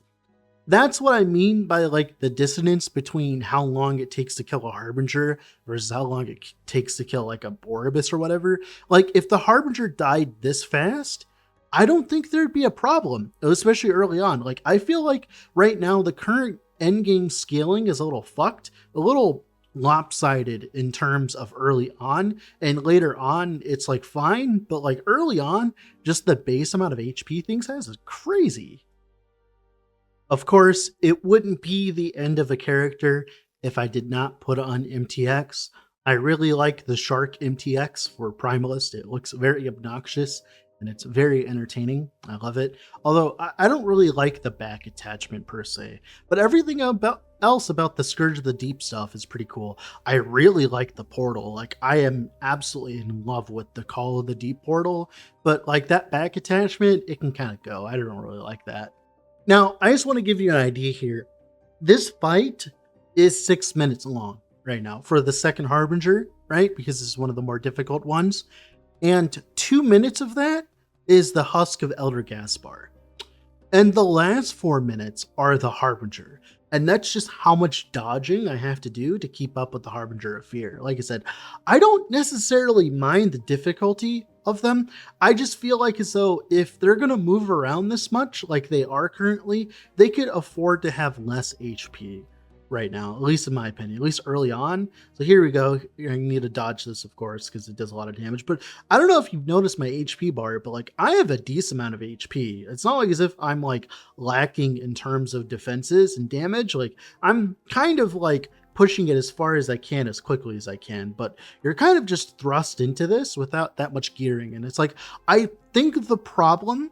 That's what I mean by like the dissonance between how long it takes to kill a Harbinger versus how long it takes to kill like a Boribus or whatever. Like, if the Harbinger died this fast, I don't think there'd be a problem, especially early on. Like, I feel like right now the current endgame scaling is a little fucked, a little lopsided in terms of early on, and later on it's like fine, but like early on, just the base amount of HP things has is crazy. Of course, it wouldn't be the end of a character if I did not put on MTX. I really like the Shark MTX for Primalist. It looks very obnoxious and it's very entertaining. I love it. Although I don't really like the back attachment per se, but everything else about the Scourge of the Deep stuff is pretty cool. I really like the portal. Like, I am absolutely in love with the Call of the Deep portal, but like that back attachment, it can kind of go. I don't really like that. Now, I just want to give you an idea here. This fight is 6 minutes long right now for the second Harbinger, right? Because this is one of the more difficult ones. And 2 minutes of that is the Husk of Elder Gaspar. And the last 4 minutes are the Harbinger. And that's just how much dodging I have to do to keep up with the Harbinger of Fear. Like I said, I don't necessarily mind the difficulty of them. I just feel like as though if they're going to move around this much, like they are currently, they could afford to have less HP right now, at least in my opinion, at least early on. So here we go. I need to dodge this, of course, because it does a lot of damage. But I don't know if you've noticed my HP bar, but like I have a decent amount of HP. It's not like as if I'm like lacking in terms of defenses and damage. Like I'm kind of like pushing it as far as I can, as quickly as I can, but you're kind of just thrust into this without that much gearing. And it's like, I think the problem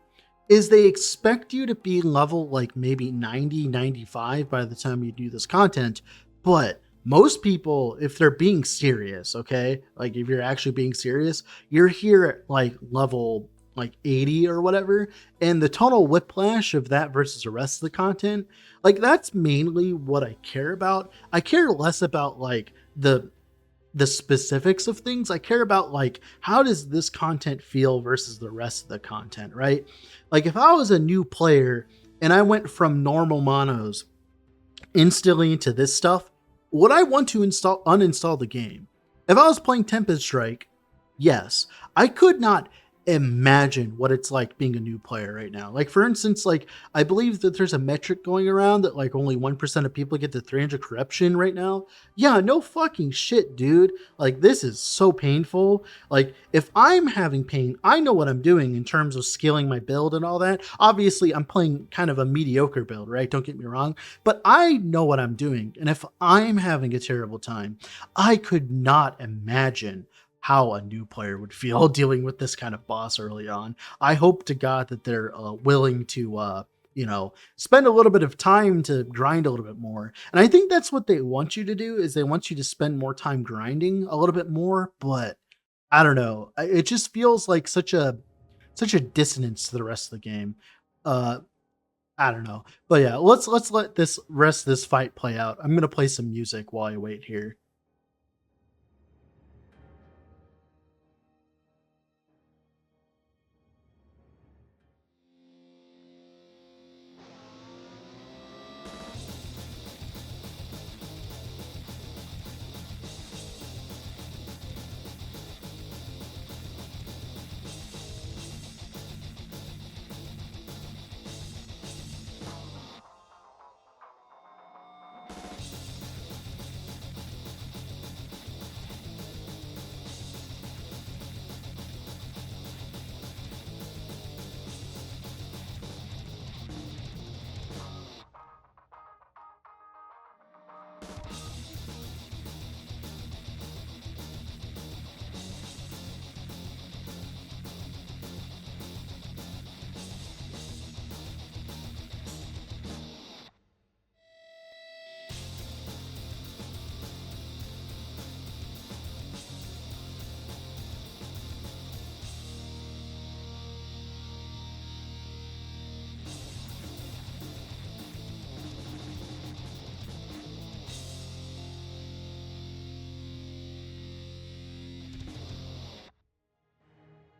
is they expect you to be level like maybe 90, 95 by the time you do this content. But most people, if they're being serious, okay, like if you're actually being serious, you're here at like level like 80 or whatever. And the tonal whiplash of that versus the rest of the content, like that's mainly what I care about. I care less about like the specifics of things. I care about like, how does this content feel versus the rest of the content, right? Like if I was a new player and I went from normal monos instantly into this stuff, would I want to uninstall the game? If I was playing Tempest Strike, yes. I could not imagine what it's like being a new player right now. Like for instance, like I believe that there's a metric going around that like only 1% of people get to 300 corruption right now. Yeah, no fucking shit, dude. Like this is so painful. Like if I'm having pain, I know what I'm doing in terms of scaling my build and all that. Obviously, I'm playing kind of a mediocre build, right? Don't get me wrong, but I know what I'm doing. And if I'm having a terrible time, I could not imagine how a new player would feel dealing with this kind of boss early on. I hope to God that they're willing to, spend a little bit of time to grind a little bit more. And I think that's what they want you to do, is they want you to spend more time grinding a little bit more. But I don't know. It just feels like such a dissonance to the rest of the game. Uh, I don't know. But yeah, let's let this rest of this fight play out. I'm gonna play some music while I wait here.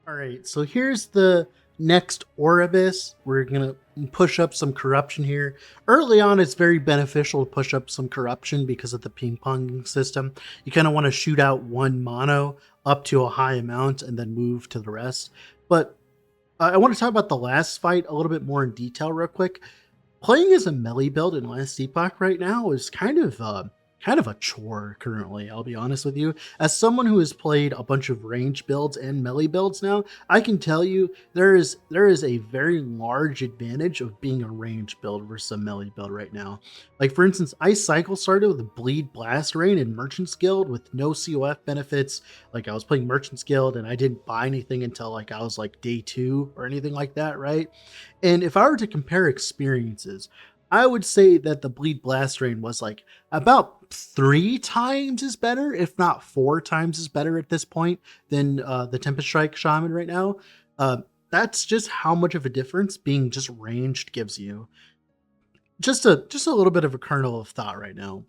All right, so here's the next Oribus. We're gonna push up some corruption here. Early on, it's very beneficial to push up some corruption because of the ping pong system. You kind of want to shoot out one mono up to a high amount and then move to the rest. But I want to talk about the last fight a little bit more in detail, real quick. Playing as a melee build in last Epoch right now is kind of a chore currently, I'll be honest with you. As someone who has played a bunch of range builds and melee builds now, I can tell you there is a very large advantage of being a range build versus a melee build right now. Like for instance, I cycle started with a Bleed Blast Rain in Merchant's Guild with no COF benefits. Like I was playing Merchant's Guild and I didn't buy anything until like I was like day 2 or anything like that, right? And if I were to compare experiences, I would say that the Bleed Blast Rain was like about 3 times as better, if not 4 times as better at this point than the Tempest Strike Shaman right now. That's just how much of a difference being just ranged gives you. Just a little bit of a kernel of thought right now.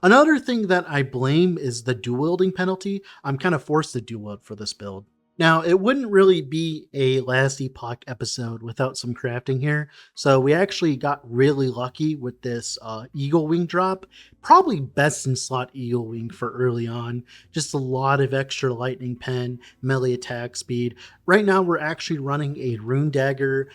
Another thing that I blame is the dual wielding penalty. I'm kind of forced to dual wield for this build. Now, it wouldn't really be a Last Epoch episode without some crafting here. So we actually got really lucky with this Eagle Wing drop. Probably best in slot Eagle Wing for early on. Just a lot of extra lightning pen, melee attack speed. Right now, we're actually running a Rune Dagger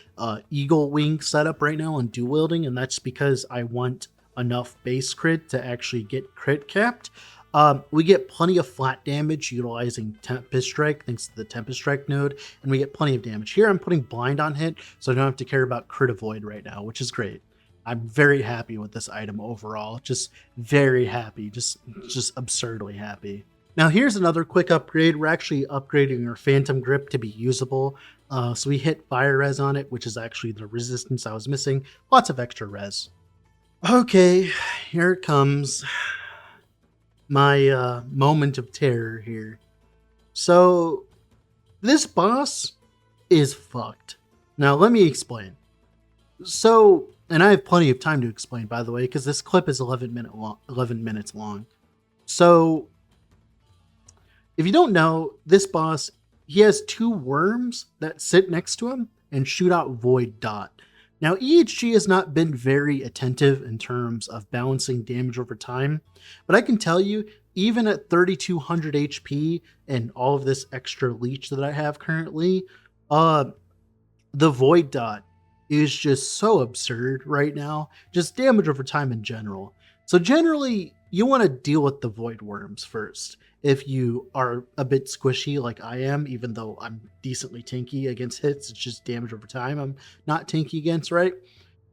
Eagle Wing setup right now on dual wielding, and that's because I want enough base crit to actually get crit capped. We get plenty of flat damage utilizing Tempest Strike thanks to the Tempest Strike node, and we get plenty of damage. Here I'm putting blind on hit, so I don't have to care about crit avoid right now, which is great. I'm very happy with this item overall. Just very happy. Just absurdly happy. Now here's another quick upgrade. We're actually upgrading our Phantom Grip to be usable. So we hit Fire Res on it, which is actually the resistance I was missing. Lots of extra res. Okay, here it comes. My moment of terror here. So, this boss is fucked. Now, let me explain. So, and I have plenty of time to explain, by the way, because this clip is 11 minutes long. So, if you don't know, this boss, he has 2 worms that sit next to him and shoot out Void Dot. Now, EHG has not been very attentive in terms of balancing damage over time, but I can tell you, even at 3200 HP and all of this extra leech that I have currently, the Void Dot is just so absurd right now, just damage over time in general. So generally, you want to deal with the Void Worms first. If you are a bit squishy like I am, even though I'm decently tanky against hits, it's just damage over time I'm not tanky against, right?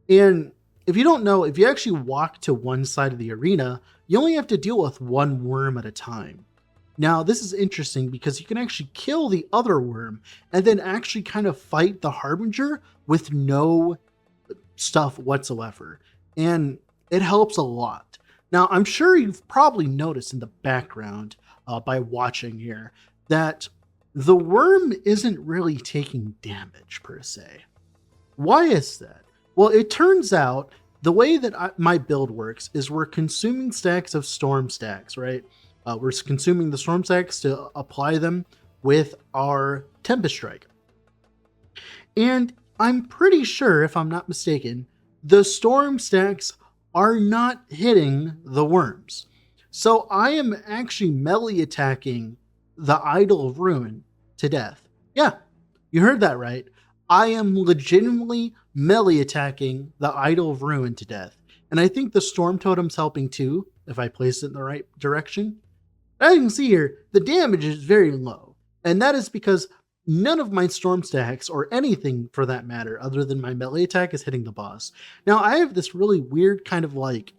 And if you don't know, if you actually walk to one side of the arena, you only have to deal with 1 worm at a time. Now, this is interesting because you can actually kill the other worm and then actually kind of fight the Harbinger with no stuff whatsoever. And it helps a lot. Now, I'm sure you've probably noticed in the background by watching here that the worm isn't really taking damage per se. Why is that? Well, it turns out the way that my build works is we're consuming stacks of storm stacks, right? We're consuming the storm stacks to apply them with our Tempest Strike. And I'm pretty sure, if I'm not mistaken, the storm stacks are not hitting the worms. So I am actually melee attacking the Idol of Ruin to death. Yeah, you heard that right. I am legitimately melee attacking the Idol of Ruin to death. And I think the Storm Totem's helping too, if I place it in the right direction. As you can see here, the damage is very low. And that is because none of my storm stacks, or anything for that matter, other than my melee attack, is hitting the boss. Now, I have this really weird kind of like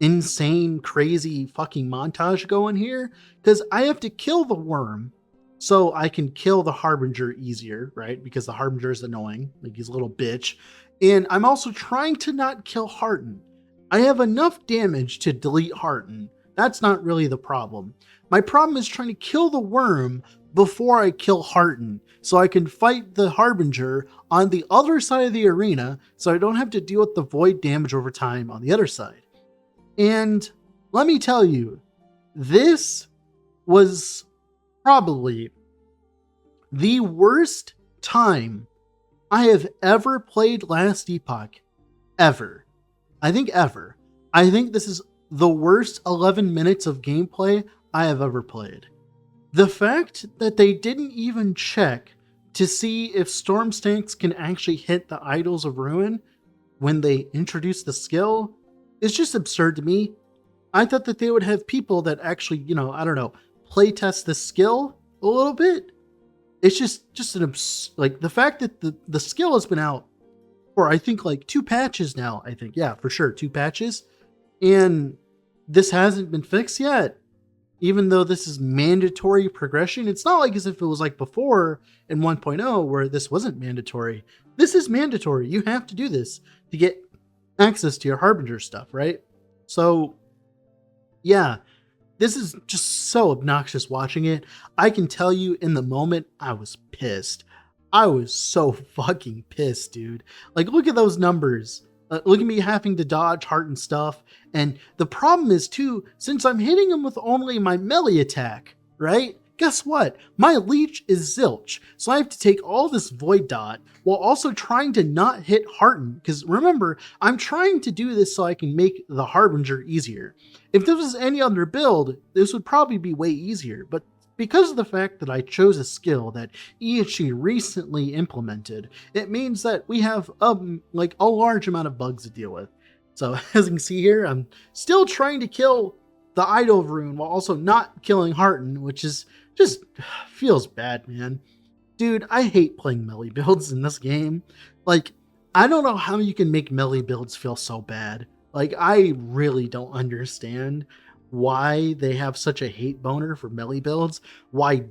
insane, crazy fucking montage going here, because I have to kill the worm so I can kill the Harbinger easier, right? Because the Harbinger is annoying, like he's a little bitch. And I'm also trying to not kill Hearten. I have enough damage to delete Hearten. That's not really the problem. My problem is trying to kill the worm before I kill Hearten, so I can fight the Harbinger on the other side of the arena, so I don't have to deal with the void damage over time on the other side. And let me tell you, this was probably the worst time I have ever played Last Epoch. Ever. I think ever. I think this is the worst 11 minutes of gameplay I have ever played. The fact that they didn't even check to see if Storm Stacks can actually hit the Idols of Ruin when they introduced the skill is just absurd to me. I thought that they would have people that actually, I don't know, play test the skill a little bit. It's just an like the fact that the skill has been out for I think like 2 patches now. I think, yeah, for sure, 2 patches, and this hasn't been fixed yet. Even though this is mandatory progression, it's not like as if it was like before in 1.0 where this wasn't mandatory. This is mandatory. You have to do this to get access to your Harbinger stuff, right? So, yeah, this is just so obnoxious watching it. I can tell you in the moment, I was pissed. I was so fucking pissed, dude. Like, look at those numbers. Look at me having to dodge heart and stuff. And the problem is too, since I'm hitting him with only my melee attack, right? Guess what? My leech is zilch. So I have to take all this void dot while also trying to not hit Hearten. Because remember, I'm trying to do this so I can make the Harbinger easier. If this was any other build, this would probably be way easier. But because of the fact that I chose a skill that Epoch recently implemented, it means that we have like a large amount of bugs to deal with. So as you can see here, I'm still trying to kill the Idol rune while also not killing Hearten, which is just feels bad, man. Dude, I hate playing melee builds in this game. Like, I don't know how you can make melee builds feel so bad. Like, I really don't understand why they have such a hate boner for melee builds, why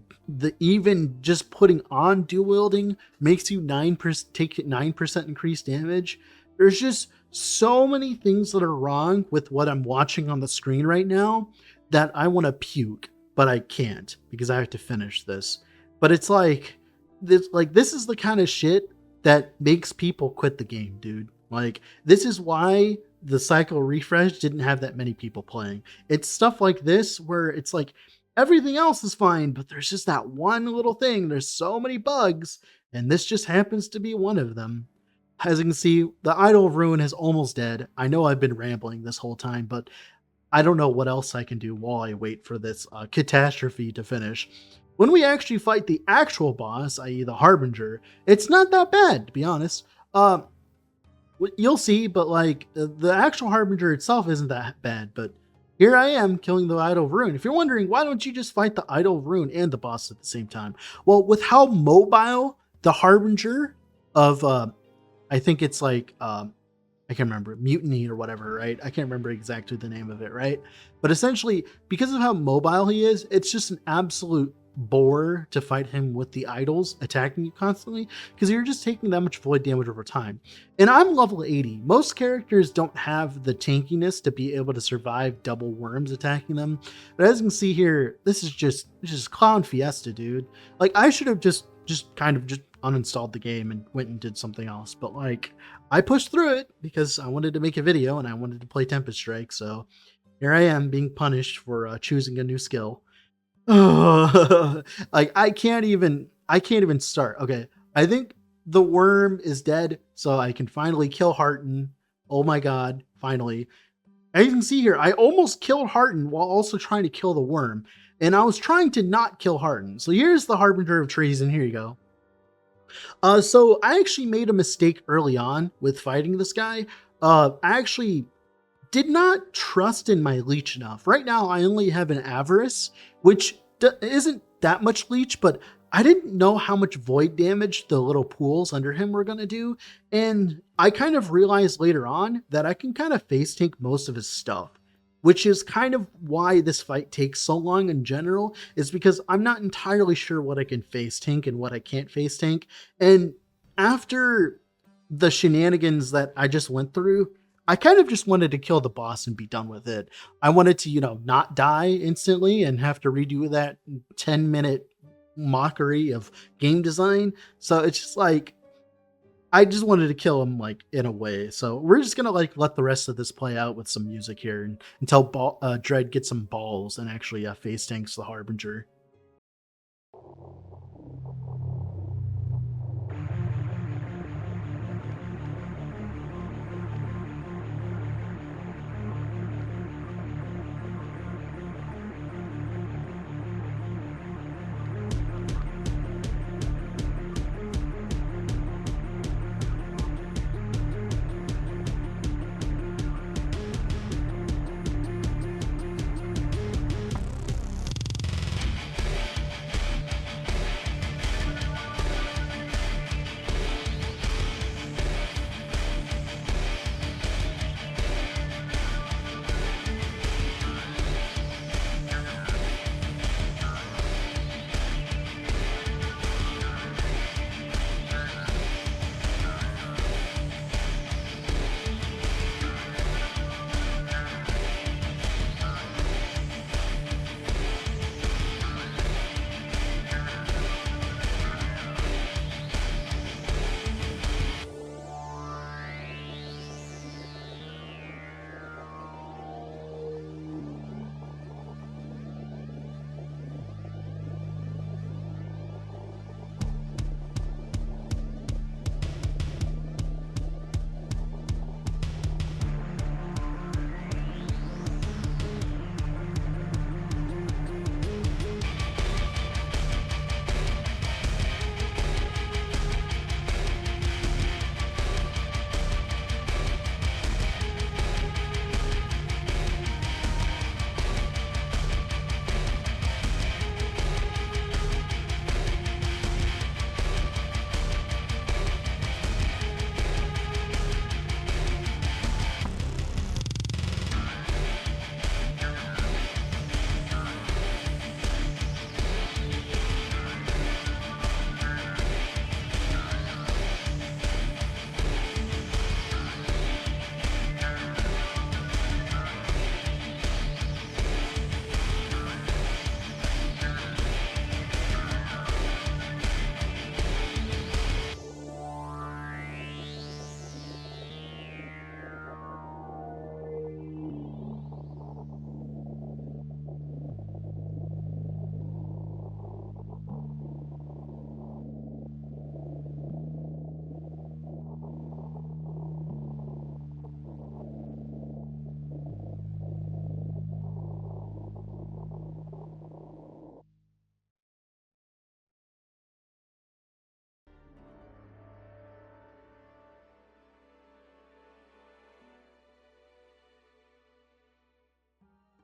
even just putting on dual wielding makes you 9% increased damage. There's just so many things that are wrong with what I'm watching on the screen right now that I want to puke, but I can't because I have to finish this. But it's like this is the kind of shit that makes people quit the game, dude. Like, this is why the cycle refresh didn't have that many people playing. It's stuff like this where it's like everything else is fine, but there's just that one little thing. There's so many bugs, and this just happens to be one of them. As you can see, the Idol of Ruin is almost dead. I know I've been rambling this whole time, but I don't know what else I can do while I wait for this catastrophe to finish. When we actually fight the actual boss, i.e. the Harbinger, it's not that bad, to be honest. You'll see, but like the actual Harbinger itself isn't that bad, but here I am killing the Idol of Ruin. If you're wondering, why don't you just fight the Idol of Ruin and the boss at the same time? Well, with how mobile the Harbinger of, I think it's like, I can't remember, Mutiny or whatever, right? I can't remember exactly the name of it, right? But essentially, because of how mobile he is, it's just an absolute bore to fight him with the idols attacking you constantly, because you're just taking that much void damage over time. And I'm level 80. Most characters don't have the tankiness to be able to survive double worms attacking them. But as you can see here, this is just clown fiesta, dude. Like, I should have just uninstalled the game and went and did something else. But like, I pushed through it because I wanted to make a video and I wanted to play Tempest Strike. So here I am being punished for choosing a new skill. Like, I can't even start. Okay, I think the worm is dead, so I can finally kill Hearten. Oh my god, finally. As you can see here, I almost killed Hearten while also trying to kill the worm, and I was trying to not kill Hearten. So here's the Harbinger of Treason. Here you go. So I actually made a mistake early on with fighting this guy. I actually did not trust in my leech enough. Right now, I only have an Avarice, which isn't that much leech, but I didn't know how much void damage the little pools under him were going to do. And I kind of realized later on that I can kind of face tank most of his stuff, which is kind of why this fight takes so long in general, is because I'm not entirely sure what I can face tank and what I can't face tank. And after the shenanigans that I just went through, I kind of just wanted to kill the boss and be done with it. I wanted to, not die instantly and have to redo that 10-minute mockery of game design. So it's just like, I just wanted to kill him like in a way. So we're just gonna like let the rest of this play out with some music here until Dread gets some balls and actually face tanks the Harbinger.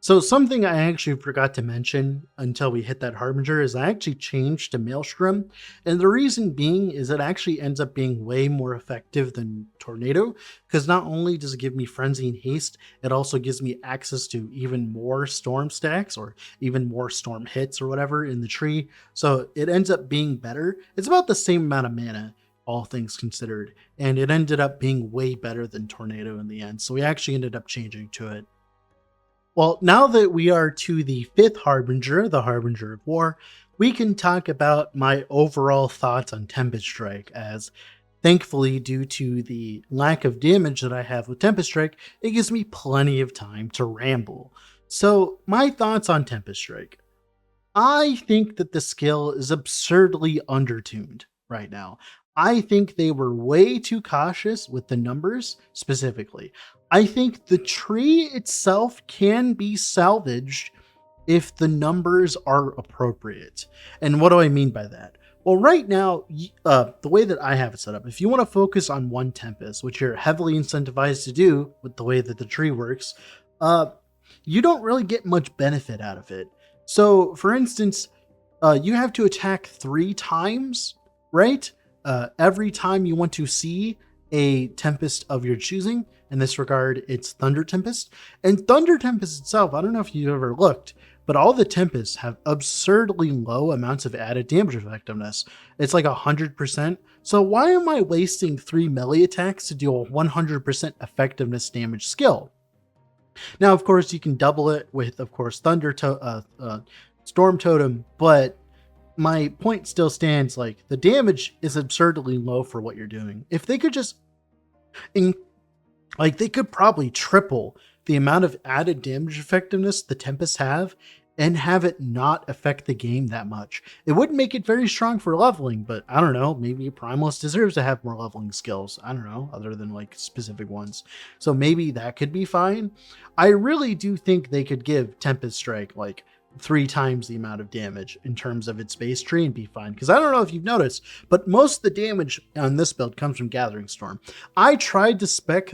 So something I actually forgot to mention until we hit that Harbinger is I actually changed to Maelstrom. And the reason being is it actually ends up being way more effective than Tornado, because not only does it give me Frenzy and Haste, it also gives me access to even more Storm stacks or even more Storm hits or whatever in the tree. So it ends up being better. It's about the same amount of mana, all things considered. And it ended up being way better than Tornado in the end. So we actually ended up changing to it. Well, now that we are to the fifth Harbinger, the Harbinger of War, we can talk about my overall thoughts on Tempest Strike, as thankfully, due to the lack of damage that I have with Tempest Strike, it gives me plenty of time to ramble. So, my thoughts on Tempest Strike. I think that the skill is absurdly undertuned right now. I think they were way too cautious with the numbers specifically. I think the tree itself can be salvaged if the numbers are appropriate. And what do I mean by that? Well, right now, the way that I have it set up, if you want to focus on one Tempest, which you're heavily incentivized to do with the way that the tree works, uh, you don't really get much benefit out of it. So, for instance, you have to attack 3 times, right? Every time you want to see a Tempest of your choosing. In this regard, it's Thunder Tempest. And Thunder Tempest itself, I don't know if you've ever looked, but all the Tempests have absurdly low amounts of added damage effectiveness. It's like 100%. So why am I wasting 3 melee attacks to do a 100% effectiveness damage skill? Now, of course, you can double it with, of course, Storm Totem, but my point still stands. Like, the damage is absurdly low for what you're doing. If they could just, they could probably triple the amount of added damage effectiveness the Tempests have and have it not affect the game that much. It wouldn't make it very strong for leveling, but I don't know, maybe Primalist deserves to have more leveling skills. I don't know, other than like specific ones. So maybe that could be fine. I really do think they could give Tempest Strike like 3 times the amount of damage in terms of its base tree and be fine. Because I don't know if you've noticed, but most of the damage on this build comes from Gathering Storm. I tried to spec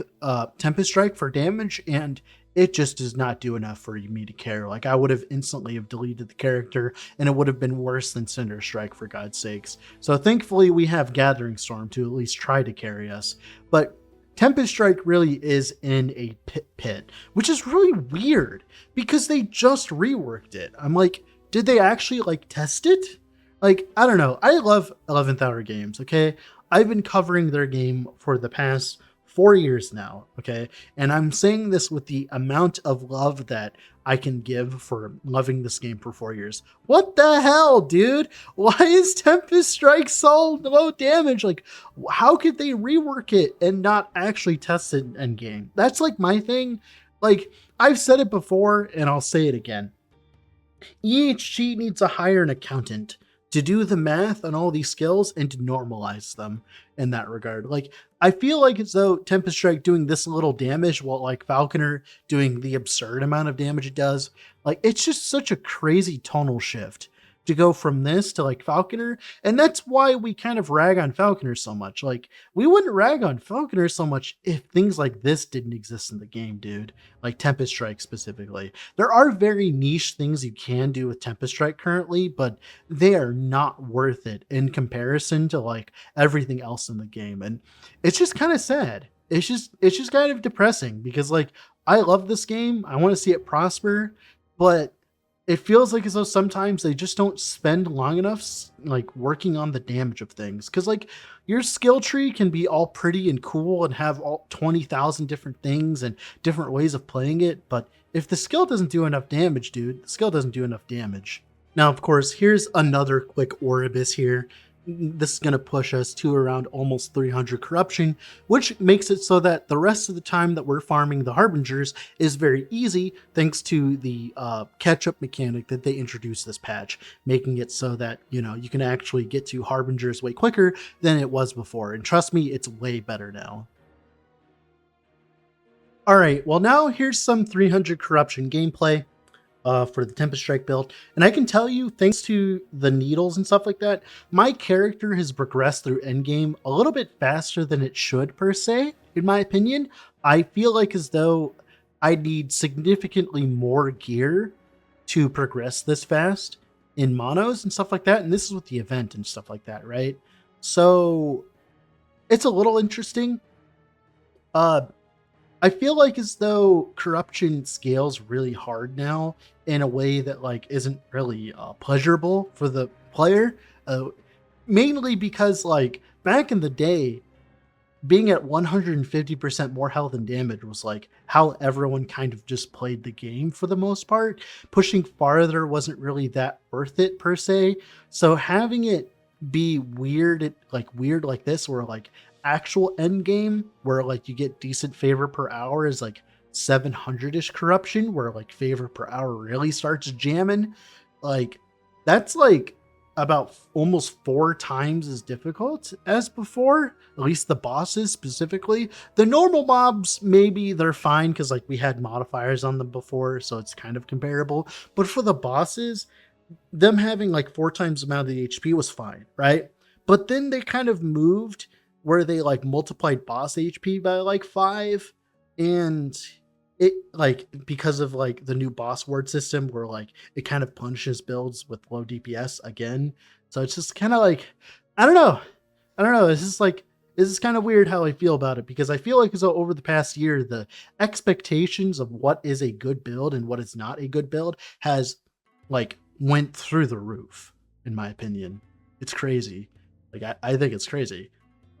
Tempest Strike for damage, and it just does not do enough for me to care. Like, I would have instantly have deleted the character, and it would have been worse than Cinder Strike, for God's sakes. So thankfully we have Gathering Storm to at least try to carry us. But Tempest Strike really is in a pit, which is really weird because they just reworked it. I'm like, did they actually like test it? Like, I don't know. I love 11th Hour Games, okay? I've been covering their game for the past 4 years now, okay? And I'm saying this with the amount of love that I can give for loving this game for 4 years. What the hell, dude? Why is Tempest Strike so low damage? Like, how could they rework it and not actually test it in endgame? That's like my thing. Like, I've said it before and I'll say it again. EHG needs to hire an accountant to do the math on all these skills and to normalize them in that regard. Like, I feel like as though Tempest Strike doing this little damage while like Falconer doing the absurd amount of damage it does, like, it's just such a crazy tonal shift to go from this to like Falconer. And that's why we kind of rag on Falconer so much. Like, we wouldn't rag on Falconer so much if things like this didn't exist in the game, dude. Like Tempest Strike specifically. There are very niche things you can do with Tempest Strike currently, but they are not worth it in comparison to like everything else in the game. And it's just kind of sad. It's just kind of depressing because like I love this game. I want to see it prosper, but it feels like as though sometimes they just don't spend long enough like working on the damage of things. Cause like your skill tree can be all pretty and cool and have all 20,000 different things and different ways of playing it. But if the skill doesn't do enough damage, dude, the skill doesn't do enough damage. Now, of course, here's another quick Oribus here. This is going to push us to around almost 300 corruption, which makes it so that the rest of the time that we're farming the Harbingers is very easy thanks to the catch-up mechanic that they introduced this patch, making it so that, you know, you can actually get to Harbingers way quicker than it was before. And trust me, it's way better now. All right, well, now here's some 300 corruption gameplay for the Tempest Strike build. And I can tell you, thanks to the needles and stuff like that, my character has progressed through endgame a little bit faster than it should, per se, in my opinion. I feel like as though I need significantly more gear to progress this fast in monos and stuff like that. And this is with the event and stuff like that, right? So it's a little interesting. Uh, I feel like as though corruption scales really hard now in a way that like isn't really pleasurable for the player. Uh, Mainly because like back in the day, being at 150% more health and damage was like how everyone kind of just played the game for the most part. Pushing farther wasn't really that worth it per se. So having it be weird like this, where like actual end game where like you get decent favor per hour is like 700-ish corruption, where like favor per hour really starts jamming. Like that's like about almost 4 times as difficult as before, at least the bosses specifically. The normal mobs, maybe they're fine because like we had modifiers on them before, so it's kind of comparable. But for the bosses, them having like 4 times the amount of the HP was fine, right? But then they kind of moved where they like multiplied boss HP by like 5, and it like because of like the new boss ward system where like it kind of punishes builds with low DPS again. So it's just kind of like I don't know. I don't know. It's just like this is kind of weird how I feel about it, because I feel like as though over the past year the expectations of what is a good build and what is not a good build has like went through the roof, in my opinion. It's crazy. Like I think it's crazy.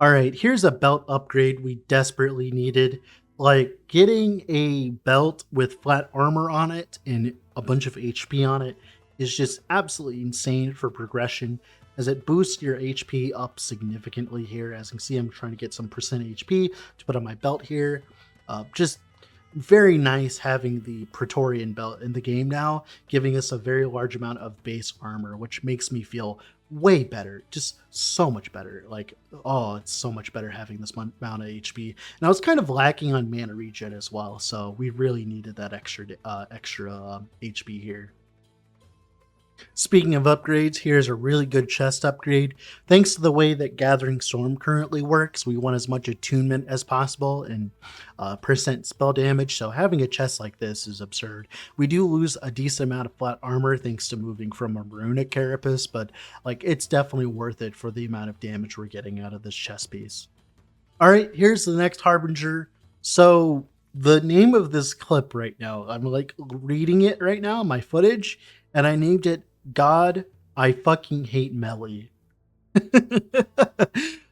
All right, here's a belt upgrade we desperately needed. Like getting a belt with flat armor on it and a bunch of HP on it is just absolutely insane for progression, as it boosts your HP up significantly here. As you can see, I'm trying to get some percent HP to put on my belt here. Just very nice having the Praetorian belt in the game now, giving us a very large amount of base armor, which makes me feel way better, just so much better. Like, oh, it's so much better having this amount of HP. And I was kind of lacking on mana regen as well, so we really needed that extra HP here. Speaking of upgrades, here's a really good chest upgrade. Thanks to the way that Gathering Storm currently works, we want as much attunement as possible and percent spell damage, so having a chest like this is absurd. We do lose a decent amount of flat armor thanks to moving from a runic carapace, but like it's definitely worth it for the amount of damage we're getting out of this chest piece. All right, here's the next Harbinger. So the name of this clip right now, I'm like reading it right now, my footage, and I named it God, I fucking hate Melly.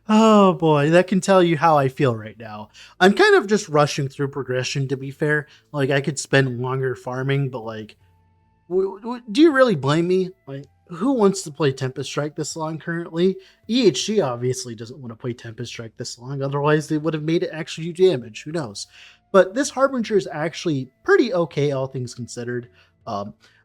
Oh boy, that can tell you how I feel right now. I'm kind of just rushing through progression, to be fair. Like, I could spend longer farming, but like, do you really blame me? Like, who wants to play Tempest Strike this long currently? EHG obviously doesn't want to play Tempest Strike this long, otherwise they would have made it actually do damage, who knows. But this Harbinger is actually pretty okay, all things considered.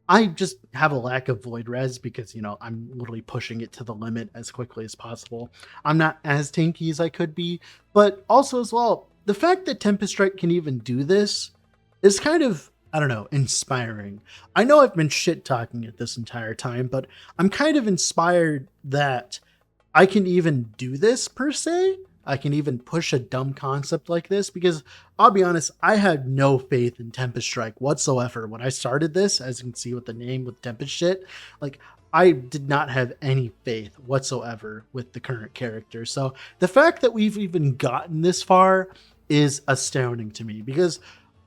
I just have a lack of void res because, you know, I'm literally pushing it to the limit as quickly as possible. I'm not as tanky as I could be, but also as well, the fact that Tempest Strike can even do this is kind of, I don't know, inspiring. I know I've been shit talking it this entire time, but I'm kind of inspired that I can even do this per se. I can even push a dumb concept like this, because I'll be honest, I had no faith in Tempest Strike whatsoever when I started this. As you can see with the name, with Tempest shit, like I did not have any faith whatsoever with the current character. So the fact that we've even gotten this far is astounding to me, because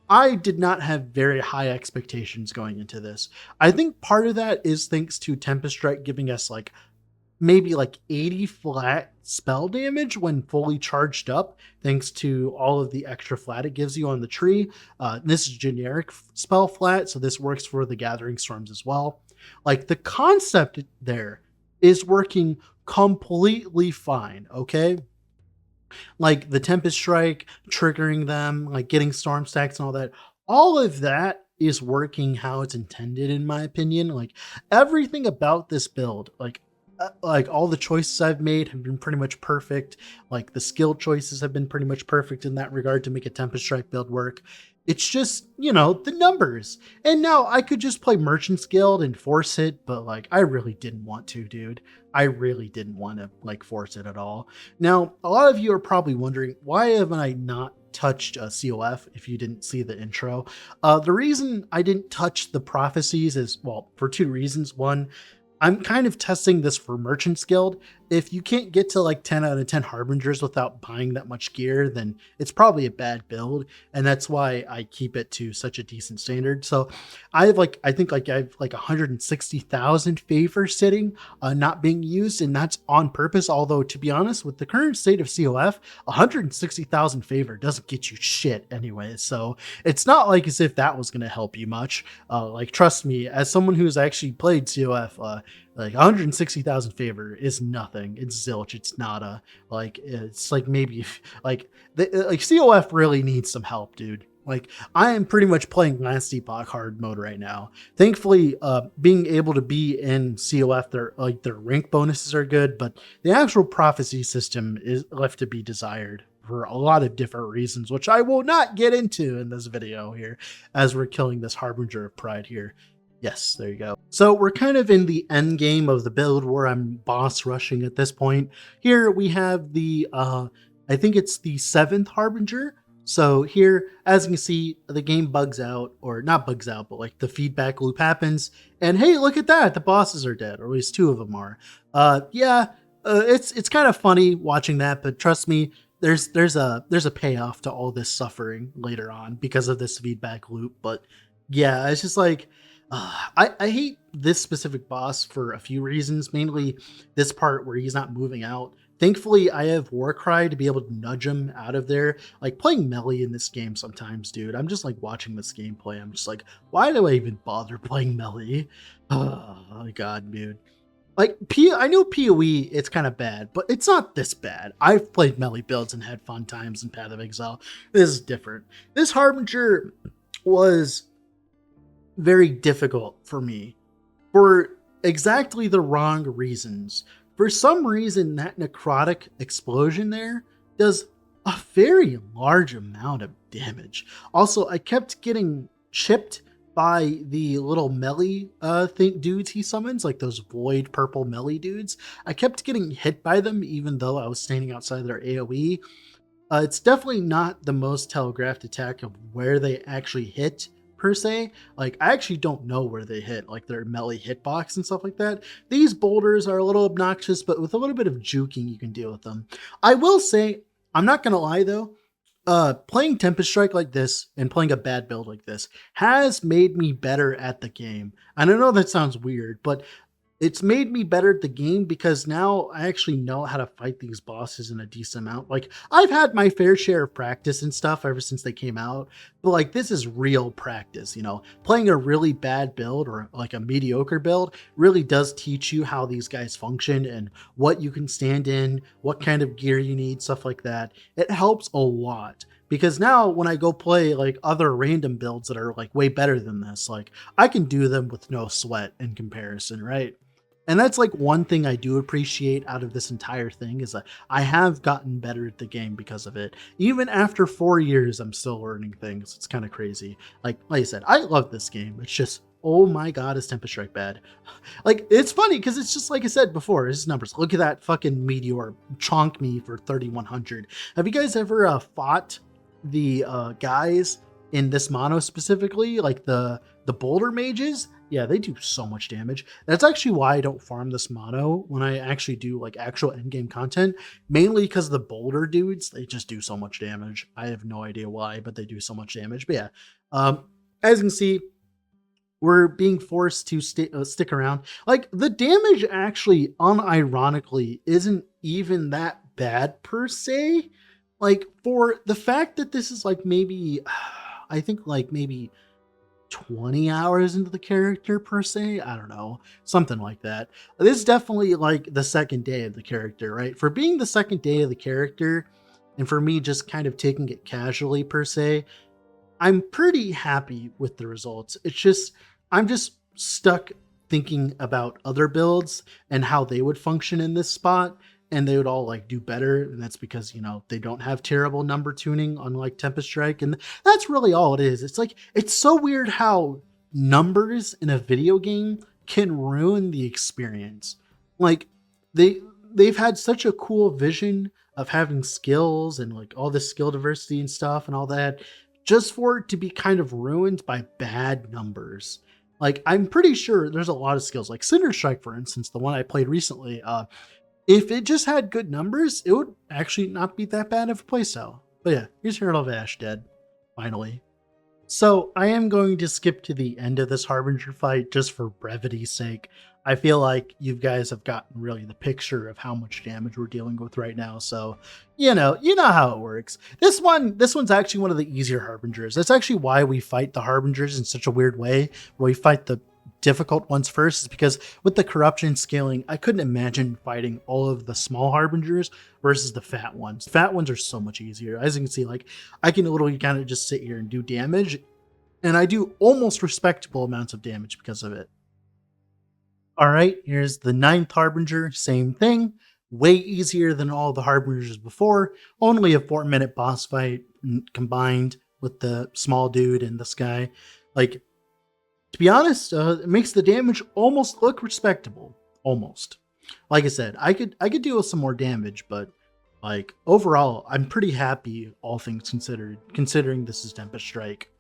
I did not have very high expectations going into this. I think part of that is thanks to Tempest Strike giving us like maybe like 80 flat spell damage when fully charged up, thanks to all of the extra flat it gives you on the tree. This is generic spell flat, so this works for the Gathering Storms as well. Like, the concept there is working completely fine, okay? Like the Tempest Strike, triggering them, like getting storm stacks and all of that is working how it's intended, in my opinion. Like, everything about this build, like all the choices I've made have been pretty much perfect. Like, the skill choices have been pretty much perfect in that regard to make a Tempest Strike build work. It's just, you know, the numbers. And now I could just play Merchant's Guild and force it, but like, I really didn't want to, dude. I really didn't want to like force it at all. Now, a lot of you are probably wondering, why have I not touched COF if you didn't see the intro. The reason I didn't touch the prophecies is, well, for two reasons. One, I'm kind of testing this for Merchant's Guild. If you can't get to like 10 out of 10 Harbingers without buying that much gear, then it's probably a bad build. And that's why I keep it to such a decent standard. So I think I have like 160,000 favor sitting, not being used. And that's on purpose. Although, to be honest, with the current state of COF, 160,000 favor doesn't get you shit anyway. So it's not like as if that was going to help you much. Like, trust me, as someone who's actually played COF, like 160,000 favor is nothing. It's zilch. It's nada. Like, it's like maybe like COF really needs some help, dude. Like, I am pretty much playing last Epoch hard mode right now. Thankfully, being able to be in COF, their rank bonuses are good, but the actual prophecy system is left to be desired for a lot of different reasons, which I will not get into in this video here, as we're killing this Harbinger of Pride here. Yes, there you go. So we're kind of in the end game of the build where I'm boss rushing at this point. Here we have the, I think it's the 7th Harbinger. So here, as you can see, the game bugs out, or not bugs out, but like the feedback loop happens. And hey, look at that, the bosses are dead, or at least 2 of them are. It's kind of funny watching that, but trust me, there's a payoff to all this suffering later on because of this feedback loop. But yeah, it's just like, I hate this specific boss for a few reasons, mainly this part where he's not moving out. Thankfully, I have Warcry to be able to nudge him out of there. Like, playing melee in this game sometimes, dude, I'm just like watching this gameplay. I'm just like, why do I even bother playing melee? Oh my god, dude. Like, I know PoE, it's kind of bad, but it's not this bad. I've played melee builds and had fun times in Path of Exile. This is different. This Harbinger was very difficult for me for exactly the wrong reasons. For some reason, that necrotic explosion there does a very large amount of damage. Also, I kept getting chipped by the little melee dudes he summons, like those void purple melee dudes. I kept getting hit by them even though I was standing outside their AoE. It's definitely not the most telegraphed attack of where they actually hit, per se. Like, I actually don't know where they hit, like their melee hitbox and stuff like that. These boulders are a little obnoxious, but with a little bit of juking, you can deal with them. I will say, I'm not gonna lie though, playing Tempest Strike like this and playing a bad build like this has made me better at the game. And I know that sounds weird, but it's made me better at the game because now I actually know how to fight these bosses in a decent amount. Like, I've had my fair share of practice and stuff ever since they came out, but like, this is real practice, you know? Playing a really bad build or like a mediocre build really does teach you how these guys function and what you can stand in, what kind of gear you need, stuff like that. It helps a lot. Because now when I go play like other random builds that are like way better than this, like, I can do them with no sweat in comparison, right? And that's like one thing I do appreciate out of this entire thing is that I have gotten better at the game because of it. Even after 4 years, I'm still learning things. It's kind of crazy. Like I said, I love this game. It's just, oh my god, is Tempest Strike bad? Like, it's funny because it's just like I said before, it's numbers. Look at that fucking meteor chonk me for 3,100. Have you guys ever fought the guys in this mono specifically, like the boulder mages? Yeah, they do so much damage. That's actually why I don't farm this mono when I actually do like actual endgame content, mainly because the boulder dudes, they just do so much damage. I have no idea why, but they do so much damage. But yeah, as you can see, we're being forced to stick around. Like, the damage actually unironically isn't even that bad per se. Like, for the fact that this is like maybe, I think like maybe 20 hours into the character per se, I don't know, something like that. This is definitely like the second day of the character, right? For being the second day of the character, and for me just kind of taking it casually per se, I'm pretty happy with the results. It's just, I'm just stuck thinking about other builds and how they would function in this spot, and they would all like do better. And that's because, you know, they don't have terrible number tuning unlike Tempest Strike. And that's really all it is. It's like, it's so weird how numbers in a video game can ruin the experience. Like, they've had such a cool vision of having skills and like all this skill diversity and stuff and all that, just for it to be kind of ruined by bad numbers. Like, I'm pretty sure there's a lot of skills, like Cinder Strike, for instance, the one I played recently. If it just had good numbers, it would actually not be that bad of a playstyle. But yeah, here's Herald of Ash dead, finally. So I am going to skip to the end of this Harbinger fight just for brevity's sake. I feel like you guys have gotten really the picture of how much damage we're dealing with right now. So, you know how it works. This one's actually one of the easier Harbingers. That's actually why we fight the Harbingers in such a weird way, where we fight the difficult ones first, is because with the corruption scaling, I couldn't imagine fighting all of the small Harbingers versus the fat ones. The fat ones are so much easier. As you can see, like, I can literally kind of just sit here and do damage, and I do almost respectable amounts of damage because of it. All right, here's the 9th Harbinger, same thing. Way easier than all the Harbingers before. Only a 4-minute boss fight combined with the small dude and this guy. Like, to be honest, it makes the damage almost look respectable. Almost. Like I said, I could deal with some more damage, but like overall, I'm pretty happy, all things considered, considering this is Tempest Strike.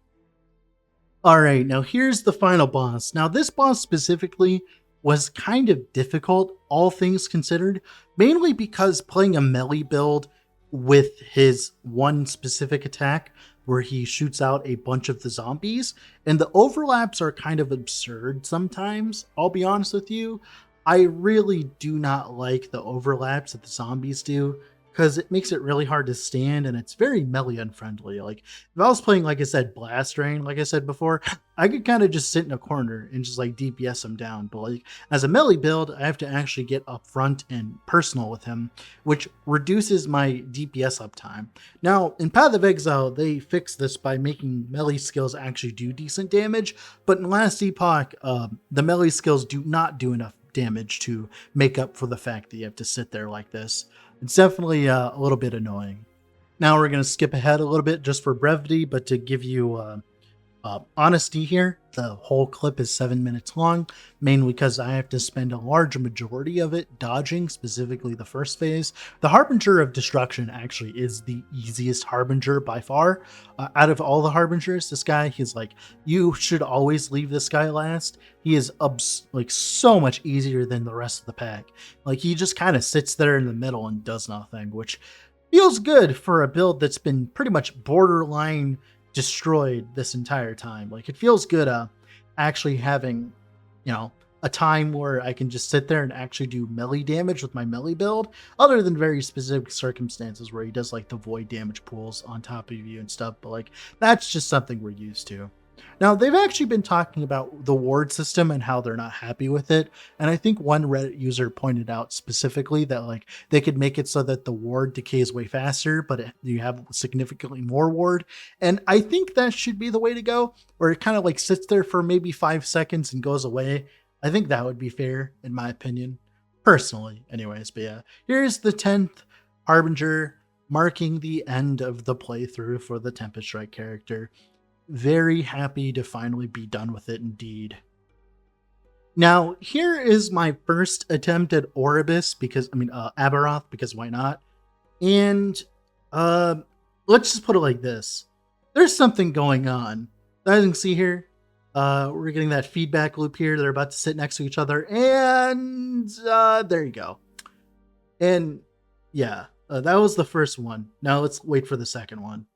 All right, now here's the final boss. Now this boss specifically was kind of difficult, all things considered, mainly because playing a melee build with his one specific attack where he shoots out a bunch of the zombies, and the overlaps are kind of absurd sometimes, I'll be honest with you. I really do not like the overlaps that the zombies do, because it makes it really hard to stand, and it's very melee unfriendly. Like, if I was playing, like I said, Blast Rain, like I said before, I could kind of just sit in a corner and just like DPS him down. But like, as a melee build, I have to actually get up front and personal with him, which reduces my DPS uptime. Now, in Path of Exile, they fixed this by making melee skills actually do decent damage, but in Last Epoch, the melee skills do not do enough damage to make up for the fact that you have to sit there like this. It's definitely a little bit annoying. Now we're going to skip ahead a little bit just for brevity, but to give you honesty here, the whole clip is 7 minutes long, mainly because I have to spend a large majority of it dodging, specifically the first phase. The Harbinger of Destruction actually is the easiest Harbinger by far. Out of all the Harbingers, this guy, he's like, you should always leave this guy last. He is like so much easier than the rest of the pack. Like, he just kind of sits there in the middle and does nothing, which feels good for a build that's been pretty much borderline destroyed this entire time. Like, it feels good actually having, you know, a time where I can just sit there and actually do melee damage with my melee build, other than very specific circumstances where he does like the void damage pools on top of you and stuff. But like, that's just something we're used to. Now, they've actually been talking about the ward system and how they're not happy with it. And I think one Reddit user pointed out specifically that like they could make it so that the ward decays way faster, but you have significantly more ward. And I think that should be the way to go, where it kind of like sits there for maybe 5 seconds and goes away. I think that would be fair, in my opinion, personally. Anyways, but yeah, here's the 10th Harbinger, marking the end of the playthrough for the Tempest Strike character. Very happy to finally be done with it indeed. Now, here is my first attempt at Oribus, because, Aberoth, because why not? And, let's just put it like this. There's something going on. As you can see here, we're getting that feedback loop here. They're about to sit next to each other, and, there you go. And, yeah, that was the first one. Now let's wait for the second one.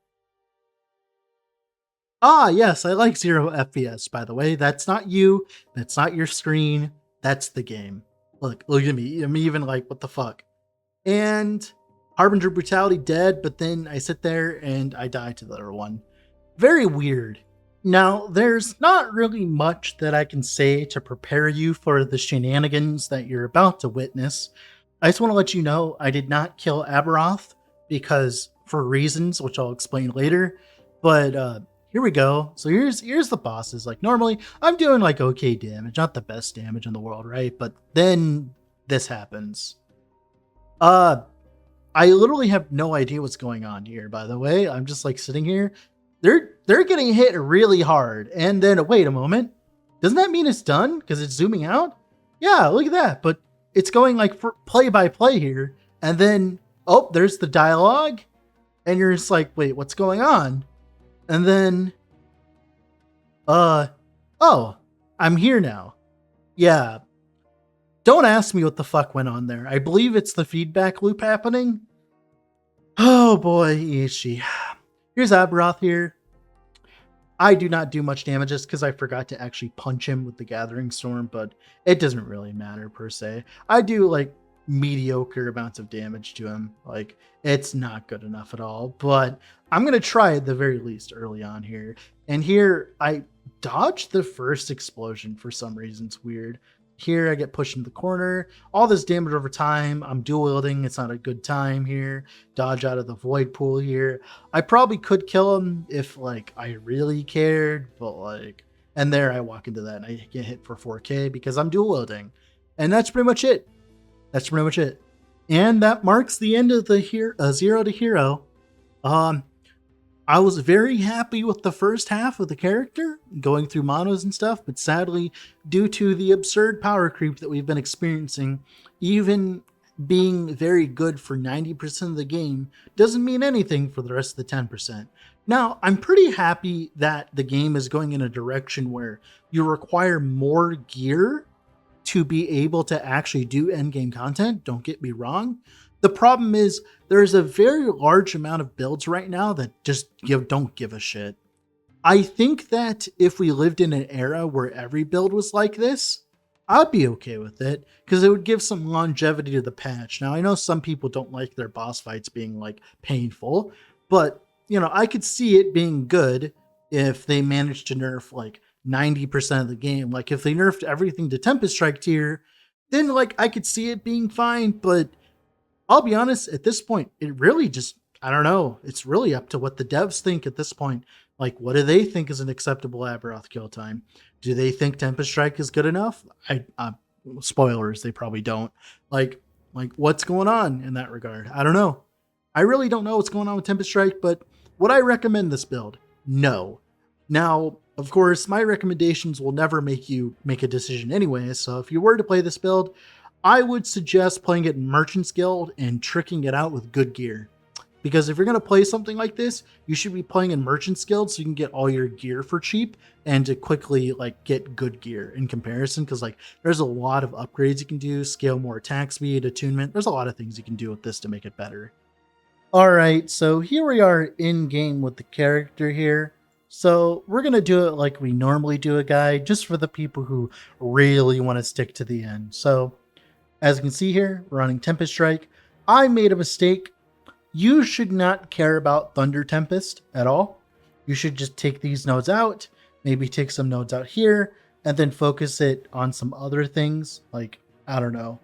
Ah, yes, I like 0 FPS, by the way. That's not you. That's not your screen. That's the game. Look at me. I'm even like, what the fuck? And Harbinger Brutality dead, but then I sit there and I die to the other one. Very weird. Now, there's not really much that I can say to prepare you for the shenanigans that you're about to witness. I just want to let you know I did not kill Aberoth because for reasons which I'll explain later. But here we go. So here's the bosses. Like, normally I'm doing like okay damage, not the best damage in the world, right? But then this happens. I literally have no idea what's going on here, by the way. I'm just like sitting here. They're getting hit really hard. And then wait a moment. Doesn't that mean it's done? Because it's zooming out? Yeah, look at that. But it's going like for play by play here. And then oh, there's the dialogue. And you're just like, wait, what's going on? And then, uh, oh, I'm here now. Yeah. Don't ask me what the fuck went on there. I believe it's the feedback loop happening. Oh boy, Ishi. Here's Aberoth here. I do not do much damage just because I forgot to actually punch him with the Gathering Storm, but it doesn't really matter per se. I do like mediocre amounts of damage to him. Like, it's not good enough at all, but I'm going to try at the very least early on here. And here I dodged the first explosion for some reason. It's weird. Here I get pushed into the corner. All this damage over time. I'm dual wielding. It's not a good time here. Dodge out of the void pool here. I probably could kill him if like I really cared, but like, and there I walk into that and I get hit for 4K because I'm dual wielding. And that's pretty much it. That's pretty much it. And that marks the end of the Zero to Hero. I was very happy with the first half of the character, going through monos and stuff, but sadly, due to the absurd power creep that we've been experiencing, even being very good for 90% of the game doesn't mean anything for the rest of the 10%. Now, I'm pretty happy that the game is going in a direction where you require more gear to be able to actually do endgame content. Don't get me wrong. The problem is there's a very large amount of builds right now that just don't give a shit. I think that if we lived in an era where every build was like this, I'd be okay with it because it would give some longevity to the patch. Now, I know some people don't like their boss fights being like painful, but you know, I could see it being good if they managed to nerf like 90% of the game. Like if they nerfed everything to Tempest Strike tier, then like I could see it being fine, but I'll be honest, at this point, it really just, I don't know. It's really up to what the devs think at this point. Like, what do they think is an acceptable Aberoth kill time? Do they think Tempest Strike is good enough? Spoilers, they probably don't. Like what's going on in that regard? I don't know. I really don't know what's going on with Tempest Strike, but would I recommend this build? No. Now, of course, my recommendations will never make you make a decision anyway, so if you were to play this build, I would suggest playing it in Merchant's Guild and tricking it out with good gear. Because if you're going to play something like this, you should be playing in Merchant's Guild so you can get all your gear for cheap and to quickly like get good gear in comparison. Because like there's a lot of upgrades you can do, scale more attack speed, attunement. There's a lot of things you can do with this to make it better. All right, so here we are in game with the character here. So we're going to do it like we normally do a guide, just for the people who really want to stick to the end. So as you can see here, we're running Tempest Strike. I made a mistake. You should not care about Thunder Tempest at all. You should just take these nodes out, maybe take some nodes out here, and then focus it on some other things, like, I don't know.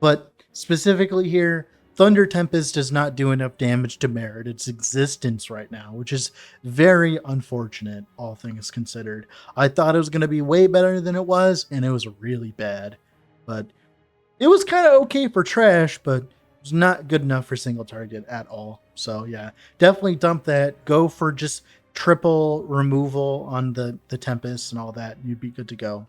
But specifically here, Thunder Tempest does not do enough damage to merit its existence right now, which is very unfortunate, all things considered. I thought it was going to be way better than it was, and it was really bad. But it was kind of okay for trash, but it was not good enough for single target at all. So yeah, definitely dump that. Go for just triple removal on the Tempest and all that. And you'd be good to go.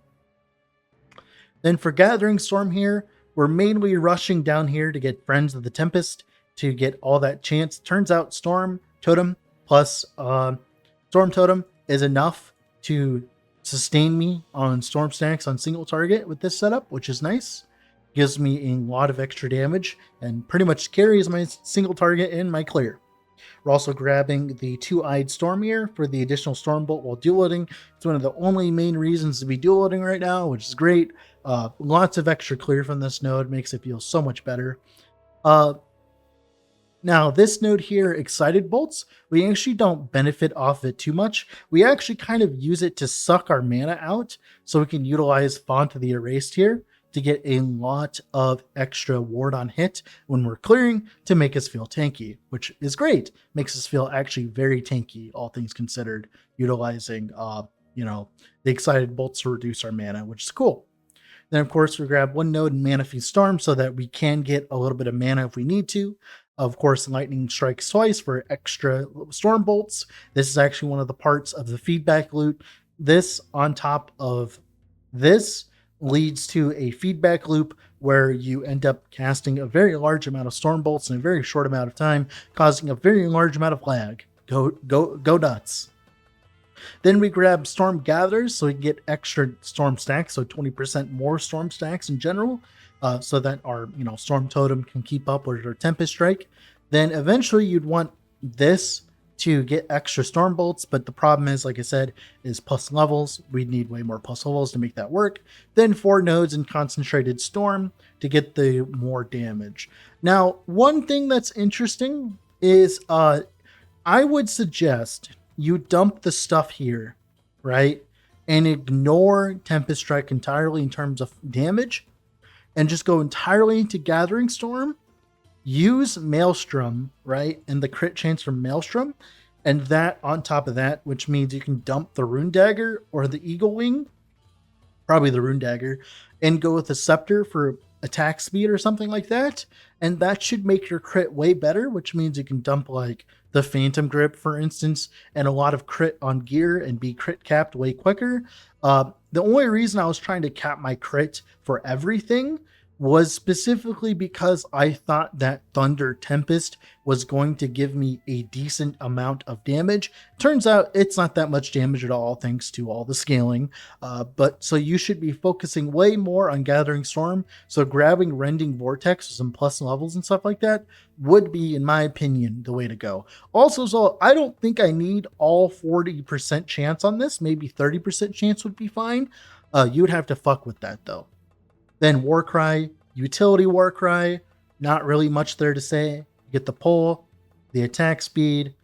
Then for Gathering Storm here, we're mainly rushing down here to get Friends of the Tempest to get all that chance. Turns out Storm Totem plus Storm Totem is enough to sustain me on Storm stacks on single target with this setup, which is nice. Gives me a lot of extra damage and pretty much carries my single target in my clear. We're also grabbing the Two-Eyed Storm here for the additional Storm Bolt while dual wielding. It's one of the only main reasons to be dual wielding right now, which is great. Lots of extra clear from this node makes it feel so much better. Now, this node here, Excited Bolts, we actually don't benefit off it too much. We actually kind of use it to suck our mana out so we can utilize Font of the Erased here to get a lot of extra ward on hit when we're clearing to make us feel tanky, which is great. Makes us feel actually very tanky, all things considered, utilizing, the Excited Bolts to reduce our mana, which is cool. Then, of course, we grab one node in Mana Feast Storm so that we can get a little bit of mana if we need to. Of course, Lightning Strikes twice for extra Storm Bolts. This is actually one of the parts of the feedback loot. This on top of this leads to a feedback loop where you end up casting a very large amount of storm bolts in a very short amount of time, causing a very large amount of lag. Go nuts. Then we grab Storm Gatherers so we can get extra Storm stacks, so 20% more Storm stacks in general, so that our Storm Totem can keep up with our Tempest Strike. Then eventually you'd want this to get extra Storm Bolts, but the problem is, like I said, is plus levels. We'd need way more plus levels to make that work. Then 4 nodes in Concentrated Storm to get the more damage. Now, one thing that's interesting is I would suggest you dump the stuff here, right? And ignore Tempest Strike entirely in terms of damage and just go entirely into Gathering Storm. Use Maelstrom, right? And the crit chance from Maelstrom. And that on top of that, which means you can dump the Rune Dagger or the Eagle Wing, probably the Rune Dagger, and go with the Scepter for attack speed or something like that. And that should make your crit way better, which means you can dump like the Phantom Grip, for instance, and a lot of crit on gear and be crit capped way quicker. The only reason I was trying to cap my crit for everything was specifically because I thought that Thunder Tempest was going to give me a decent amount of damage. Turns out it's not that much damage at all, thanks to all the scaling. But so you should be focusing way more on Gathering Storm. So grabbing Rending Vortex with some plus levels and stuff like that would be, in my opinion, the way to go. Also, so I don't think I need all 40% chance on this. Maybe 30% chance would be fine. You would have to fuck with that though. Then Warcry, Utility Warcry, not really much there to say. You get the pull, the attack speed,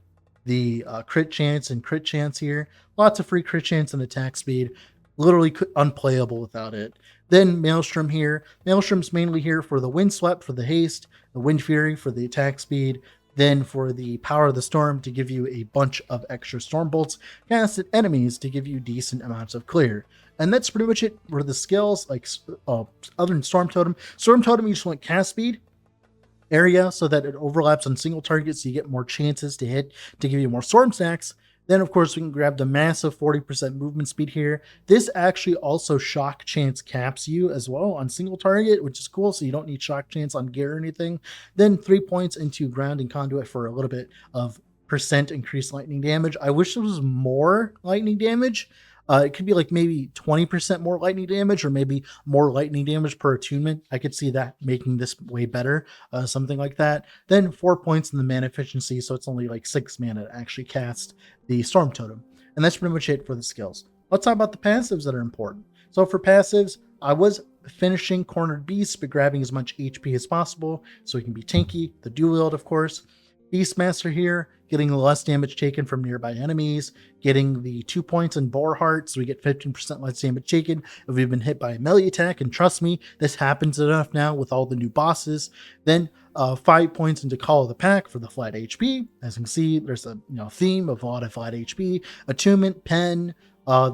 the crit chance and crit chance here. Lots of free crit chance and attack speed. Literally unplayable without it. Then Maelstrom here. Maelstrom's mainly here for the Windswept for the haste, the Wind Fury for the attack speed, then for the Power of the Storm to give you a bunch of extra Storm Bolts cast at enemies to give you decent amounts of clear. And that's pretty much it for the skills, like other than Storm Totem. Storm Totem, you just want cast speed area so that it overlaps on single targets so you get more chances to hit to give you more Storm stacks. Then, of course, we can grab the massive 40% movement speed here. This actually also shock chance caps you as well on single target, which is cool, so you don't need shock chance on gear or anything. Then 3 points into ground and conduit for a little bit of percent increased lightning damage. I wish there was more lightning damage. It could be like maybe 20% more lightning damage or maybe more lightning damage per attunement. I could see that making this way better, something like that. Then 4 points in the mana efficiency, so it's only like 6 mana to actually cast the Storm Totem. And that's pretty much it for the skills. Let's talk about the passives that are important. So for passives, I was finishing Cornered Beast, but grabbing as much HP as possible so we can be tanky. The dual wield, of course. Beastmaster here, getting less damage taken from nearby enemies, getting the 2 points in Boar Heart, so we get 15% less damage taken if we've been hit by a melee attack, and trust me, this happens enough now with all the new bosses. Then 5 points into Call of the Pack for the flat HP. As you can see, there's a theme of a lot of flat HP, attunement, pen,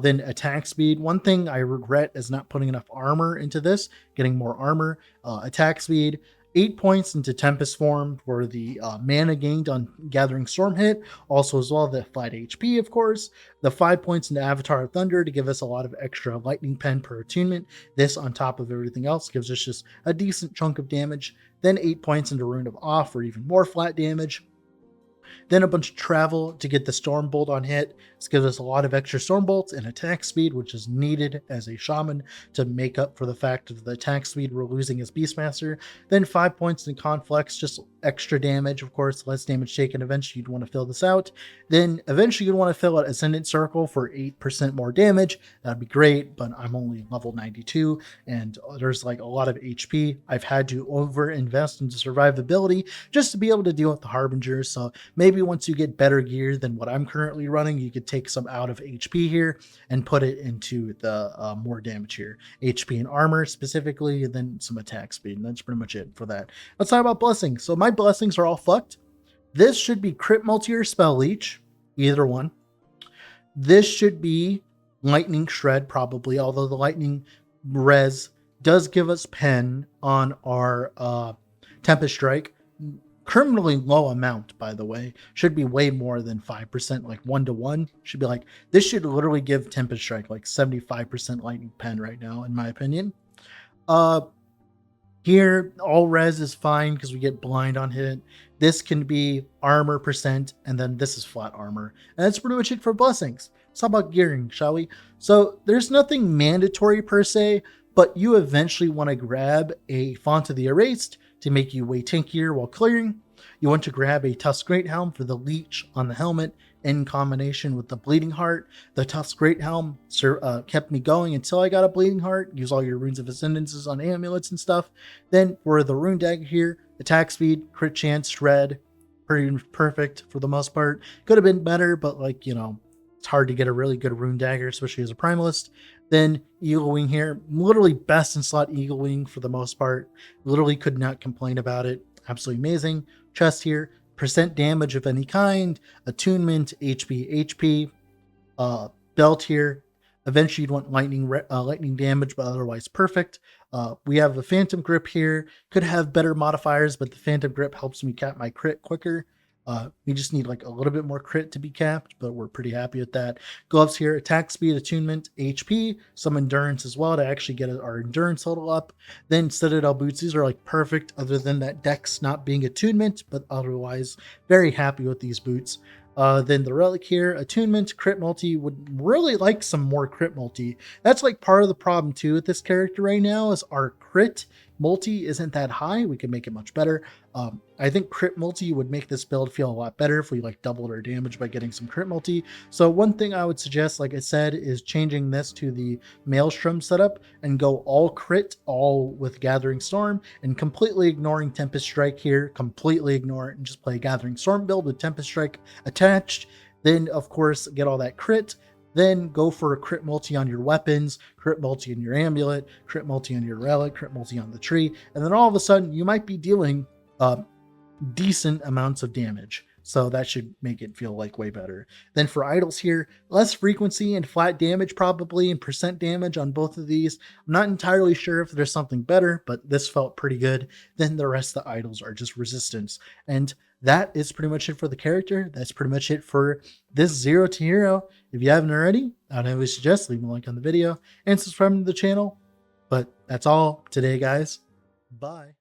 then attack speed. One thing I regret is not putting enough armor into this, getting more armor, attack speed, 8 points into Tempest form for the mana gained on Gathering Storm hit. Also as well the flat HP, of course. The 5 points into Avatar of Thunder to give us a lot of extra lightning pen per attunement. This on top of everything else gives us just a decent chunk of damage. Then 8 points into Rune of Awe for even more flat damage. Then a bunch of travel to get the Storm Bolt on hit. This gives us a lot of extra Storm Bolts and attack speed, which is needed as a Shaman to make up for the fact of the attack speed we're losing as Beastmaster. Then 5 points in Conflex, just extra damage, of course, less damage taken. Eventually you'd want to fill this out. Then eventually you'd want to fill out Ascendant Circle for 8% more damage. That'd be great, but I'm only level 92 and there's like a lot of HP. I've had to over invest into survivability just to be able to deal with the Harbingers. So maybe once you get better gear than what I'm currently running, you could take some out of HP here and put it into the more damage here. HP and armor specifically, and then some attack speed. And that's pretty much it for that. Let's talk about blessings. So my blessings are all fucked. This should be Crit Multi or Spell Leech, either one. This should be Lightning Shred, probably, although the Lightning Res does give us pen on our Tempest Strike. criminally low amount, by the way. Should be way more than 5%, like 1-to-1. Should be like, this should literally give Tempest Strike like 75% lightning pen right now, in my opinion. Uh, Here, all res is fine because we get blind on hit. This can be armor percent, and then this is flat armor. And that's pretty much it for blessings. Let's talk about gearing, shall we? So there's nothing mandatory per se, but you eventually want to grab a Font of the Erased to make you way tankier while clearing. You want to grab a Tusk Great Helm for the leech on the helmet in combination with the Bleeding Heart. The Tusk Great Helm kept me going until I got a Bleeding Heart. Use all your Runes of Ascendances on amulets and stuff. Then for the Rune Dagger here, attack speed, crit chance, shred, pretty perfect for the most part. Could have been better, but like, you know, it's hard to get a really good Rune Dagger, especially as a Primalist. Then Eagle Wing here, literally best in slot Eagle Wing for the most part. Literally could not complain about it. Absolutely amazing. Chest here, percent damage of any kind, attunement, HP, belt here. Eventually you'd want lightning damage, but otherwise perfect. We have a Phantom Grip here. Could have better modifiers, but the Phantom Grip helps me cap my crit quicker. We just need like a little bit more crit to be capped, but we're pretty happy with that. Gloves here, attack speed, attunement, HP, some endurance as well to actually get our endurance level up. Then Citadel boots, these are like perfect other than that dex not being attunement, but otherwise very happy with these boots. Then the relic here, attunement, crit multi, would really like some more crit multi. That's like part of the problem too with this character right now is our crit multi isn't that high. We can make it much better. I think crit multi would make this build feel a lot better if we like doubled our damage by getting some crit multi. So one thing I would suggest, like I said, is changing this to the Maelstrom setup and go all crit, all with Gathering Storm, and completely ignoring Tempest Strike here, completely ignore it and just play Gathering Storm build with Tempest Strike attached. Then of course get all that crit. Then go for a crit multi on your weapons, crit multi on your amulet, crit multi on your relic, crit multi on the tree, and then all of a sudden you might be dealing decent amounts of damage. So that should make it feel like way better. Then for idols here, less frequency and flat damage probably, and percent damage on both of these. I'm not entirely sure if there's something better, but this felt pretty good. Then the rest of the idols are just resistance. And that is pretty much it for the character. That's pretty much it for this 0 to Hero. If you haven't already, I'd always suggest leaving a like on the video and subscribing to the channel. But that's all today, guys. Bye.